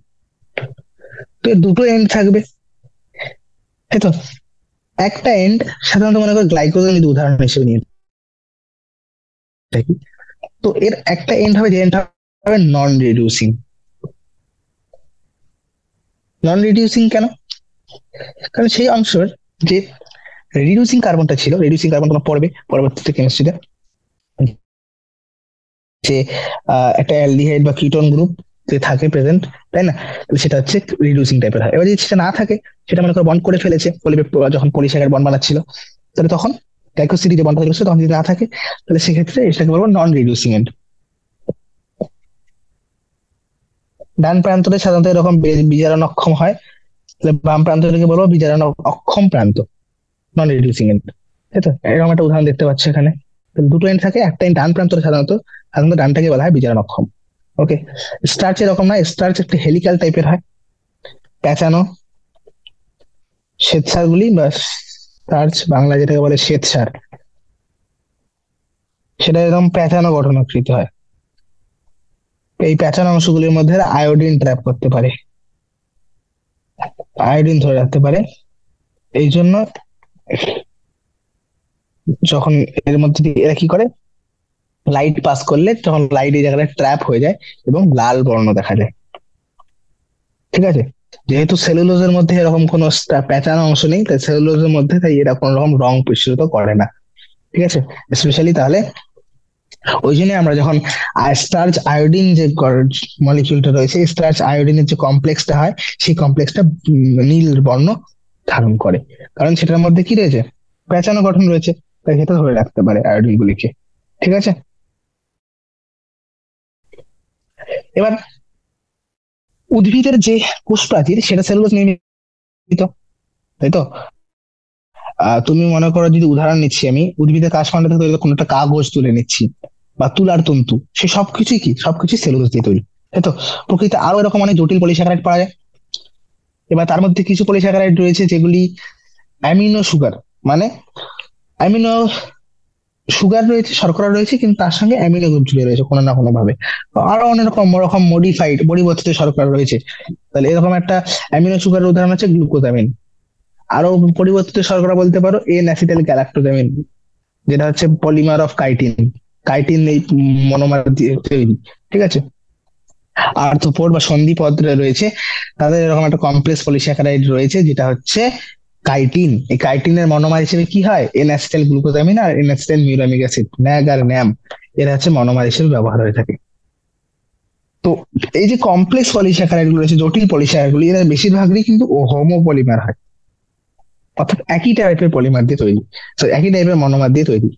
তো এর দুটো এন্ড থাকবে, তাই তো? একটা এন্ড সাধারণত মনে করো গ্লাইকোজেন, যদি উদাহরণ হিসেবে নিয়ে থাকি, তো এর একটা এন্ড হবে, যে এন্ড হবে নন রিডিউসিং। নন রিডিউসিং কেন? কারণ সেই অংশের যে রিডিউসিং কার্বনটা ছিল, রিডিউসিং কার্বন তোমরা পড়বে পরবর্তীতে কেমিস্ট্রিতে, যে একটা অ্যালডিহাইড বা কিটোন গ্রুপ যে থাকে প্রেজেন্ট, তাই না? তাহলে সেটা হচ্ছে রিডিউসিং টাইপের হয়। এবার যদি সেটা না থাকে, সেটা মনে করো বন্ড করে ফেলেছে, যখন পলিস্যাকারাইড বন্ড বানাচ্ছিল, তাহলে তখন গ্লাইকোসিডি যে বন্ডটা ছিল, তখন যদি না থাকে, তাহলে সেক্ষেত্রে এটাকে বলবো নন রিডিউসিং এন্ড। ডান প্রান্তটা সাধারণত এরকম বিজারণ অক্ষম হয়, তাহলে বাম প্রান্তটাকে বলবো বিজারণ অক্ষম প্রান্ত, নন রিডিউসিং এন্ড। তাই তো, এরকম একটা উদাহরণ দেখতে পাচ্ছি এখানে। তাহলে দুটো এন্ড থাকে, একটা এন্ড ডান প্রান্তটা সাধারণত সাধারণত ডানটাকে বলা হয় বিজারণ অক্ষম। ওকে। স্টার্চ এরকম না, স্টার্চ একটু হেলিক্যাল টাইপের হয়, প্যাঁচানো। শ্বেতসার গুলি বা স্টার্চ বাংলা যেটাকে বলে শ্বেতসার, সেটা এরকম প্যাঁচানো গঠনাকৃতি হয়। এই প্যাঁচানো অংশগুলির মধ্যে আয়োডিন ট্র্যাপ করতে পারে, আয়োডিন ধরে রাখতে পারে। এই জন্য যখন এর মধ্যে দিয়ে এরা কি করে, লাইট পাস করলে তখন লাইট এই জায়গাটা ট্র্যাপ হয়ে যায় এবং লাল বর্ণ দেখা যায়। ঠিক আছে। যেহেতু সেলুলোজের মধ্যে এরকম কোনো প্যাঁচানো অংশ নেই, তাই সেলুলোজের মধ্যে তাই এরা কোনো রকম রং মিশ্রিত করে না। ঠিক আছে। স্পেশালি তাহলে ওই জন্য আমরা যখন স্টার্চ আয়োডিন যে মলিকিউলটা রয়েছে, স্টার্চ আয়োডিনের যে কমপ্লেক্সটা হয়, সেই কমপ্লেক্সটা নীল বর্ণ ধারণ করে, কারণ সেটার মধ্যে কি রয়েছে, প্যাঁচানো গঠন রয়েছে, তাই সেটা ধরে রাখতে পারে আয়োডিন গুলিকে। ঠিক আছে। এবার উদ্ভিদের যে কোষ প্রাচীর সেটা সেলুলোজ নির্মিত, তাই তো। তুমি মনে করো, যদি উদাহরণ নিচ্ছি আমি, উদ্ভিদের কাঠমান্ডা থেকে তৈরি কোনো একটা কাগজ তুলে নিচ্ছি বা তুলার তন্তু, সে সবকিছুই কি, সবকিছু সেলুলোজ দিয়ে তৈরি, তাই তো। প্রকৃতিতে আরো এরকম অনেক জটিল পলিস্যাকারাইড পাওয়া যায়। এবার তার মধ্যে কিছু পলিস্যাকারাইড রয়েছে যেগুলি অ্যামিনো সুগার, মানে অ্যামিনো সুগার রয়েছে, শর্করা রয়েছে, কিন্তু তার সঙ্গে অ্যামিনো গ্রুপ জুড়ে রয়েছে কোনো না কোনো ভাবে। আরো অনেক রকম রকম মডিফাইড পরিবর্তিত শর্করা রয়েছে। তাহলে এরকম একটা অ্যামিনো সুগারের উদাহরণ হচ্ছে গ্লুকোজামিন। আরো পরিবর্তিত শর্করা বলতে পারো এন অ্যাসিটাইল গ্যালাক্টোজামিন, যেটা হচ্ছে পলিমার অফ কাইটিন, কাইটিন এই মনোমার দিয়ে তৈরি। ঠিক আছে। আর্থ্রোপোড বা সন্ধিপদ রয়েছে, তাদের এরকম একটা কমপ্লেক্স পলিস্যাকারাইড রয়েছে যেটা হচ্ছে কাইটিন। এই কাইটিনের মনোমার হিসেবে কি হয়, এন অ্যাসিটাইল গ্লুকোজামিন আর N acetyl muramic acid, NAG আর ন্যাম, এরা হচ্ছে মনোমার হিসেবে ব্যবহার হয়ে থাকে। তো এই যে কমপ্লেক্স পলিস্যাকারাইড গুলো রয়েছে, জটিল পলিস্যাকারাইড গুলো, এরা বেশিরভাগই কিন্তু হোমোপলিমার হয়, অর্থাৎ একই টাইপের পলিমার দিয়ে তৈরি, তো একই টাইপের মনোমার দিয়ে তৈরি।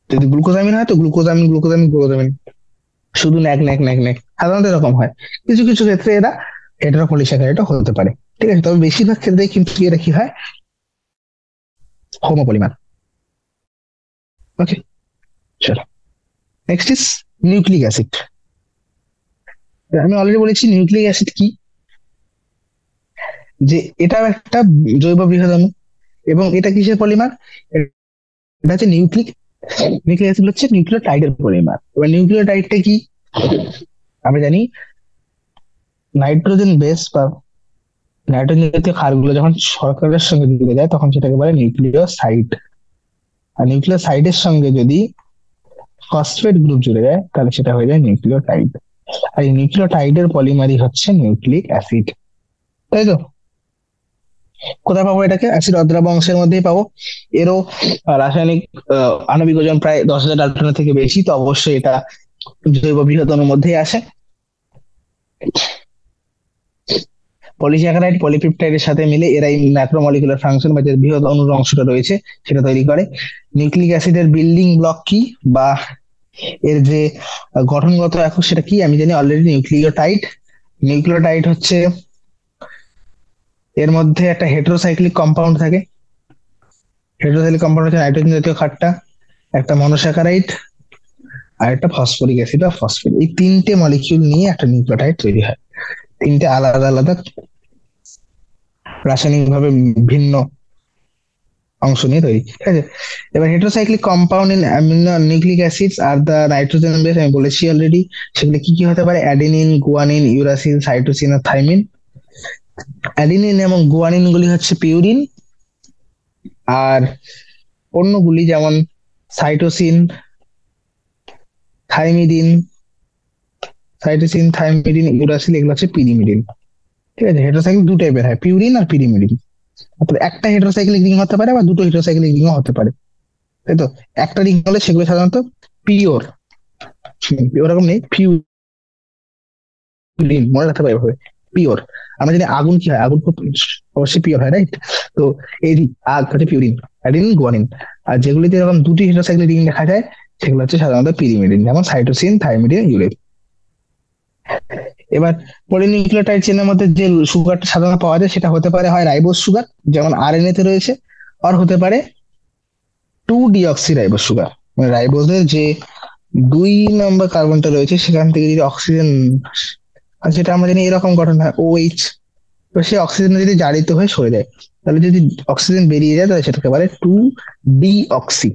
যদি গ্লুকোজামিন হয় তো গ্লুকোজামিন গ্লুকোজামিন গ্লুকোজামিন, শুধু ন্যাক ন্যাক ন্যাক ন্যাক, সাধারণত এরকম হয়। কিছু কিছু ক্ষেত্রে এরা হেটারোপলিস্যাকারাইডও হতে পারে। ঠিক আছে। তবে বেশিরভাগ ক্ষেত্রে কিন্তু এরা কি হয়, হোমোপলিমার। ওকে, চলো। Next is nucleic acid. আমি অলরেডি বলেছি নিউক্লিক অ্যাসিড কি, যে এটা একটা জৈব বৃহদাণু, এবং এটা কিসের পলিমার, এটা হচ্ছে নিউক্লিক, নিউক্লিক অ্যাসিড হচ্ছে নিউক্লিওটাইডের পলিমার। এবার নিউক্লিওটাইডটা কি, আমরা জানি নাইট্রোজেন বেস বা নাইট্রোজেন জাতীয় ক্ষারগুলো যখন শর্করার সঙ্গে জুড়ে যায় তখন সেটাকে বলে নিউক্লিওসাইড। আর নিউক্লিওসাইডের সঙ্গে যদি ফসফেট গ্রুপ জুড়ে যায় তাহলে সেটা হয়ে যায় নিউক্লিওটাইড। আর এই নিউক্লিওটাইডের পলিমারই হচ্ছে নিউক্লিক অ্যাসিড, তাই তো। কোথায় পাবো এটাকে, অ্যাসিড অদ্রাব্য অংশের মধ্যেই পাবো। এরও রাসায়নিক আণবিক ওজন প্রায় 10,000 ডাল্টনের থেকে বেশি, তো অবশ্যই এটা জৈব বৃহদাণুর মধ্যেই আসে। পলিস্যাকারাইড পলিপেপটাইডের সাথে মিলে এরা এই ম্যাক্রোমলিকুলার ফাংশন বা যে বৃহৎ অণুর অংশটা রয়েছে সেটা তৈরি করে। নিউক্লিক অ্যাসিডের বিল্ডিং ব্লক কি, বা এর যে গঠনগত একক সেটা কি, আমি জানি অলরেডি নিউক্লিওটাইড। নিউক্লিওটাইড হচ্ছে এর মধ্যে একটা হেটেরোসাইক্লিক কম্পাউন্ড থাকে, হেটেরোসাইক্লিক কম্পাউন্ড হচ্ছে নাইট্রোজেন জাতীয় ক্ষারটা, একটা মনোস্যাকারাইড, আর একটা ফসফরিক অ্যাসিড বা ফসফেট। এই তিনটে মলিকিউল নিয়ে একটা নিউক্লিওটাইড তৈরি হয়, তিনটে আলাদা আলাদা রাসায়নিক ভাবে ভিন্ন অংশ নিয়ে তৈরি। ঠিক আছে। এবার heterocyclic compound in amino nucleic acids are the nitrogen base, আমি বলেছি অলরেডি। সেগুলো কি কি হতে পারে, অ্যাডেনিন, গুয়ানিন, ইউরাসিল, সাইটোসিন আর থাইমিন। অ্যাডেনিন এবং গুয়ানিন গুলি হচ্ছে পিউরিন, আর অন্যগুলি যেমন cytosine, thymidine, cytosine, thymidine, uracil, এগুলো হচ্ছে পিরিমিডিন। ঠিক আছে। হেটেরোসাইক্লিক দু টাইপের হয়, পিউরিন আর পিরিমিডিন। অর্থাৎ একটা হেটেরোসাইক্লিক রিং হতে পারে বা দুটো হেটেরোসাইক্লিক রিংও হতে পারে, তাই তো। একটা রিং হলে সেগুলো সাধারণত পিওর, ওরকম নেই, পিউরিন মনে রাখতে পারে এভাবে, পিওর। আমরা জানি আগুন কি হয়, আগুন খুব অবশ্যই পিওর হয়, রাইট। তো এই আগ হচ্ছে পিউরিন, অ্যাডিনিন, গুয়ানিন। আর যেগুলিতে এরকম দুটি হেটেরোসাইক্লিক রিং দেখা যায় সেগুলো হচ্ছে সাধারণত পিরিমিডিন, যেমন সাইটোসিন, থাইমিডিন, ইউরেট। এবার পলিনিউক্লিওটাইড চেনের মধ্যে যে সুগারটা সাধারণত পাওয়া যায় সেটা হতে পারে হয় রাইবোজ সুগার, যেমন আরএনএ তে রয়েছে, আর হতে পারে 2 ডিঅক্সি রাইবোজ সুগার। মানে রাইবোজের যে 2 নম্বর কার্বনটা রয়েছে সেখান থেকে যদি অক্সিজেন, আর যেটা আমরা জানি এরকম গঠন হয় OH, তো সেই অক্সিজেন যদি জারিত হয়ে সরে যায়, তাহলে যদি অক্সিজেন বেরিয়ে যায় তাহলে সেটাকে বলে 2 ডিঅক্সি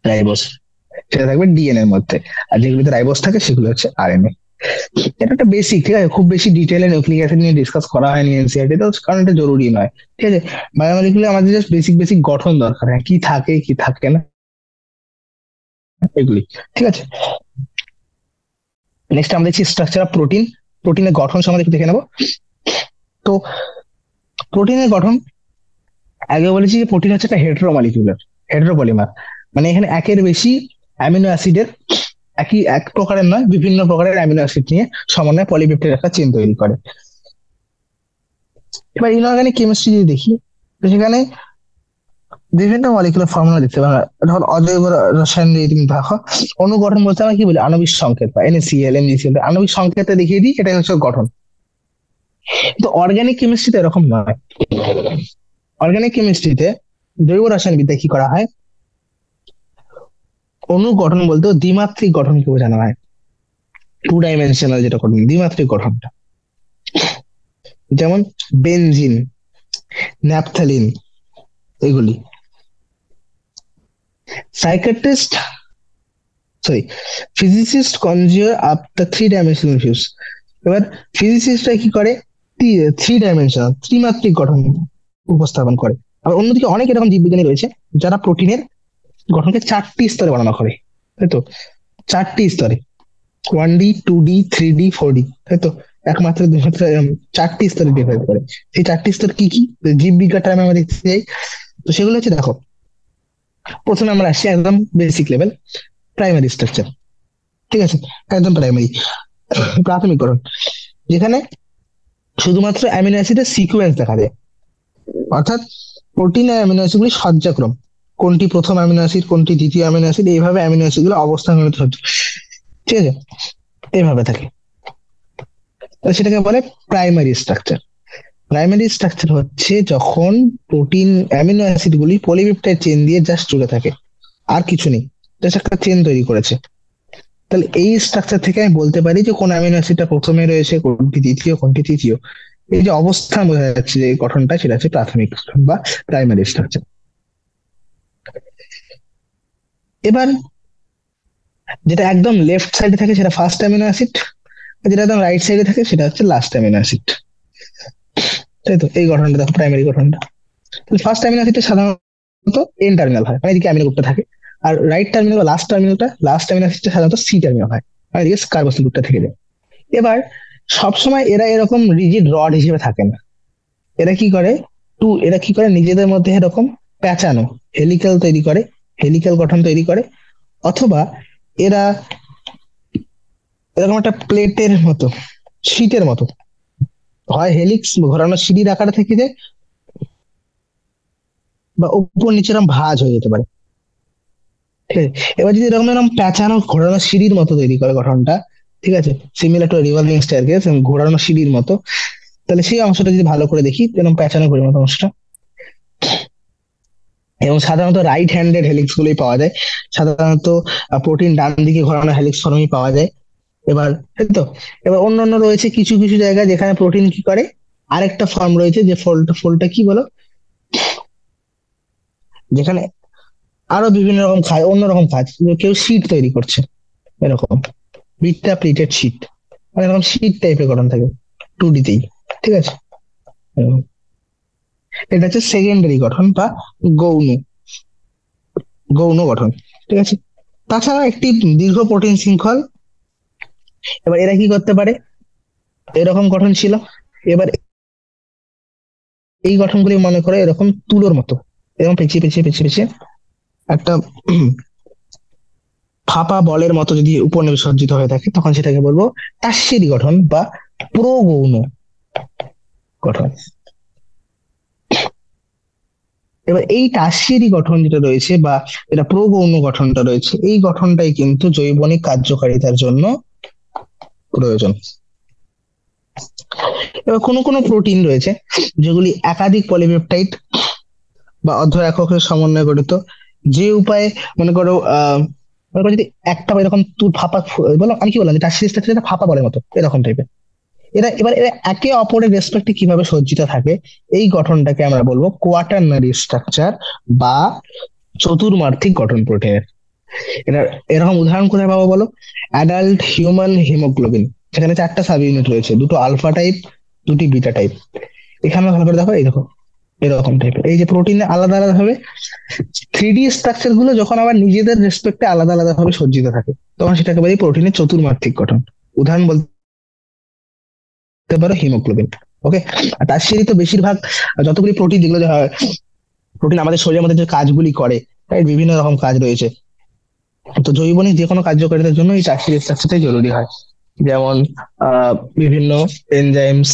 রাইবোজ। সেটা থাকবে ডিএনএ এর মধ্যে। আর যেগুলোতে রাইবোজ থাকে সেগুলো হচ্ছে আরএনএ। এটা একটা বেসিক, ঠিক আছে, খুব বেশি ডিটেলে নিউক্লিক অ্যাসিড নিয়ে ডিসকাস করা হয়নি এনসিআরটি তো, কারণ এটা জরুরি নয়। ঠিক আছে, বায়োমলিকুলে আমাদের জাস্ট বেসিক বেসিক গঠন দরকার, হ্যাঁ কি থাকে কি থাকে না এগুলি। ঠিক আছে, নেক্সট আমরা দেখছি স্ট্রাকচার অফ প্রোটিন। প্রোটিনের গঠন সম্বন্ধে একটু দেখে নেবো। তো প্রোটিনের গঠন, আগে বলেছি যে প্রোটিন হচ্ছে একটা হেটেরোমলিকুলার, হেটেরোপলিমার, মানে এখানে একের বেশি অ্যামিনো অ্যাসিডের, এক প্রকারের নয় বিভিন্ন প্রকারের অ্যামিনো অ্যাসিড নিয়ে সমন্বয়ে পলিপেপটাইড একটা চেন তৈরি করে। এবার ইনঅর্গানিক কেমিস্ট্রি যদি দেখি, তো সেখানে বিভিন্ন মলিকুলার ফর্মুলা দেখতে পাবে। ধর অজৈব রসায়ন যদি তুমি দেখো, অনুগঠন বলতে আমরা কি বলি, আণবিক সংকেত বা NaCl MgCl, আণবিক সংকেতে দেখিয়ে দিই এটাই হচ্ছে গঠন। কিন্তু অর্গানিক কেমিস্ট্রিতে এরকম নয়। অর্গানিক কেমিস্ট্রিতে জৈব রসায়ন বিদ্যায় কি করা হয়, অনুগঠন বলতে দ্বিমাত্রিক গঠনকে বোঝানো হয়। 2 ডাইমেনশনাল যেটা গঠন, দ্বিমাত্রিক গঠনটা, যেমন বেনজিন, ন্যাপথালিন, এগুলি। Psychiatrist, sorry, physicist conjure up the 3 dimensional views. এবার ফিজিসিস্টরা কি করে, 3 ডাইমেনশনাল, ত্রিমাত্রিক গঠন উপস্থাপন করে। আবার অন্যদিকে অনেক এরকম জীববিজ্ঞানী রয়েছে যারা প্রোটিনের গঠনকে 4টি স্তরে বর্ণনা করে, তাই তো, 4টি স্তরে, 1D 2D 3D 4D, তাই তো, একমাত্রা 2 মাত্রা, 4টি স্তরে ডিভাইড করে। সেই 4টি স্তর কি কি জীববিজ্ঞান টাইমে আমরা দেখতে চাই, তো সেগুলো হচ্ছে দেখো, প্রথমে আমরা আসছি একদম বেসিক লেভেল, প্রাইমারি স্ট্রাকচার। ঠিক আছে, একদম প্রাইমারি, প্রাথমিক গঠন, যেখানে শুধুমাত্র অ্যামিনো অ্যাসিডের সিকোয়েন্স দেখা যায়, অর্থাৎ প্রোটিনের অ্যামিনো অ্যাসিড গুলি সজ্জাক্রম, কোনটি প্রথম অ্যামিনো অ্যাসিড কোনটি দ্বিতীয় অ্যামিনো অ্যাসিড, এইভাবে অ্যামিনো অ্যাসিড গুলো অবস্থান সজ্জা, ঠিক আছে, এইভাবে থাকে। তো সেটাকে বলে প্রাইমারি স্ট্রাকচার। প্রাইমারি স্ট্রাকচার হচ্ছে যখন প্রোটিন অ্যামিনো অ্যাসিড গুলি পলিপেপটাইড চেন দিয়ে জাস্ট জুড়ে থাকে, আর কিছু নেই, জাস্ট একটা চেন তৈরি করেছে। তাহলে এই স্ট্রাকচার থেকে আমি বলতে পারি যে কোন অ্যামিনো অ্যাসিডটা প্রথমে রয়েছে, কোনটি দ্বিতীয়, কোনটি তৃতীয়। এই যে অবস্থান বোঝা যাচ্ছে যে গঠনটা, সেটা হচ্ছে প্রাথমিক বা প্রাইমারি স্ট্রাকচার। এবার যেটা একদম লেফট সাইডে থাকে সেটা ফার্স্ট অ্যামিনো অ্যাসিড, আর যেটা একদম রাইট সাইডে থাকে সেটা হচ্ছে লাস্ট অ্যামিনো অ্যাসিড। তাই তো, এই গঠনটা দেখো, প্রাইমারি গঠনটা। ফার্স্ট অ্যামিনো অ্যাসিডটা সাধারণত এন টার্মিনাল হয়, মানে এদিকে অ্যামিনো গ্রুপটা থাকে। আর রাইট টার্মিনাল বা লাস্ট অ্যামিনো অ্যাসিডটা সাধারণত সি টার্মিনাল হয়, আর এদিকে কার্বক্সিল গ্রুপটা থেকে যায়। এবার সবসময় এরা এরকম রিজিড রড হিসেবে থাকে না। এরা কি করে, এরা কি করে নিজেদের মধ্যে এরকম প্যাঁচানো হেলিক্যাল তৈরি করে, হেলিক্যাল গঠন তৈরি করে, অথবা এরা এরকম একটা প্লেটের মতো, শীটের মতো, হয় হেলিক্স ঘোরানো সিঁড়ির আকারে থেকে যায়, বা উপর নিচে এরকম ভাঁজ হয়ে যেতে পারে। ঠিক আছে, এবার যদি এরকম এরকম প্যাঁচানো ঘোরানো সিঁড়ির মতো তৈরি করে গঠনটা, ঠিক আছে, সিমিলার টু রিভলভিং স্টেয়ারকেস, ঘোরানো সিঁড়ির মতো, তাহলে সেই অংশটা যদি ভালো করে দেখি, এরকম প্যাঁচানো ঘুরের মতো অংশটা, এবং সাধারণত রাইট হ্যান্ডেড হেলিক্স গুলোই পাওয়া যায়। সাধারণত প্রোটিন ডান দিকে ঘোরানো হেলিক্স ফর্মই পাওয়া যায়। এবার তাই তো, এবার অন্যান্য রয়েছে কিছু কিছু জায়গায় যেখানে প্রোটিন কি করে, আরেকটা ফর্ম রয়েছে যে ফোল্ডটা কি বলো, যেখানে আরো বিভিন্ন রকম খায়, অন্যরকম কাজ, কেউ শীট তৈরি করছে, এরকম বিটটা প্লিটেড শীট, মানে এরকম শীট টাইপের গঠন থাকে 2D তেই। ঠিক আছে, এরকম। এটা হচ্ছে সেকেন্ডারি গঠন বা গৌণ, গৌণ গঠন। ঠিক আছে, তাছাড়া একটি দীর্ঘ প্রোটিন শৃঙ্খল। এবার এরা কি করতে পারে, এরকম গঠন ছিল। এবার এই গঠনগুলি মনে করে এরকম তুলোর মতো, এরকম পেঁচিয়ে পেঁচিয়ে পেঁচিয়ে পেঁচিয়ে একটা ফাঁপা বলের মতো যদি উপনিষজ্জিত হয়ে থাকে, তখন সেটাকে বলবো টার্সিয়ারি গঠন বা প্রগৌণ গঠন। এবার এই টার্সিয়ারি গঠন যেটা রয়েছে বা এটা প্রগৌণ গঠনটা রয়েছে, এই গঠনটাই কিন্তু জৈবনিক কার্যকারিতার জন্য প্রয়োজন। এবার কোনো কোনো প্রোটিন রয়েছে যেগুলি একাধিক পলিপেপটাইড বা অর্ধ এককের সমন্বয়ে গঠিত, যে উপায়ে মনে করো মনে করো যদি একটা এরকম তুই ফাঁপা বলো, আমি কি বললাম যে টার্সিয়ারি স্ট্রাকচার ফাঁপা বলের মতো এরকম টাইপের। এরা একে অপরের রেসপেক্টে কিভাবে সজ্জিত থাকে, এই গঠনটাকে আমরা বলবো কোয়াটারনারি স্ট্রাকচার বা চতুর্মাত্রিক গঠন প্রোটিনের। এটা এরকম উদাহরণ কোথায় পাবো বলো? অ্যাডাল্ট হিউম্যান হিমোগ্লোবিন, সেখানে 4টা সাব ইউনিট রয়েছে, দুটো আলফা টাইপ, দুটি বিটা টাইপ। এখানে ভালো করে দেখো, এই দেখো এরকম টাইপের। এই যে প্রোটিনে আলাদা আলাদা ভাবে 3D স্ট্রাকচার গুলো যখন আবার নিজেদের রেসপেক্টে আলাদা আলাদা ভাবে সজ্জিত থাকে, তখন সেটাকে বলি প্রোটিনের চতুর্মাত্রিক গঠন। উদাহরণ বলতে পারো হিমোগ্লোবিন। ওকে। আর তার সাথে তো বেশিরভাগ যতগুলি প্রোটিন, যেগুলো প্রোটিন আমাদের শরীরের মধ্যে যে কাজগুলি করে, তাই বিভিন্ন রকম কাজ রয়েছে। তো জৈবনিক যে কোনো কার্যকারিতার জন্য এই 4টি স্ট্রাকচারটাই জরুরি হয়, যেমন বিভিন্ন এনজাইমস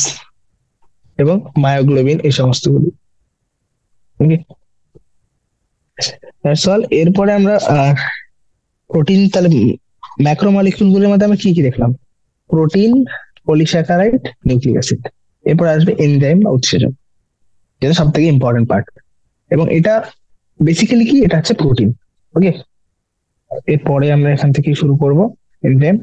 এবং মায়োগ্লোবিন, এই সমস্তগুলি। ওকে। এরপরে আমরা প্রোটিন তাহলে ম্যাক্রোমলিকিউল গুলোর মধ্যে আমরা কি কি দেখলাম? Protein, polysaccharide, nucleic acid. এরপর আসবে এনজাইম বা উৎসেচক, যেটা সব থেকে ইম্পর্টেন্ট পার্ট। এবং এটা বেসিক্যালি কি, এটা হচ্ছে প্রোটিন। ওকে। এরপরে আমরা এখান থেকে শুরু করব এনজাইম।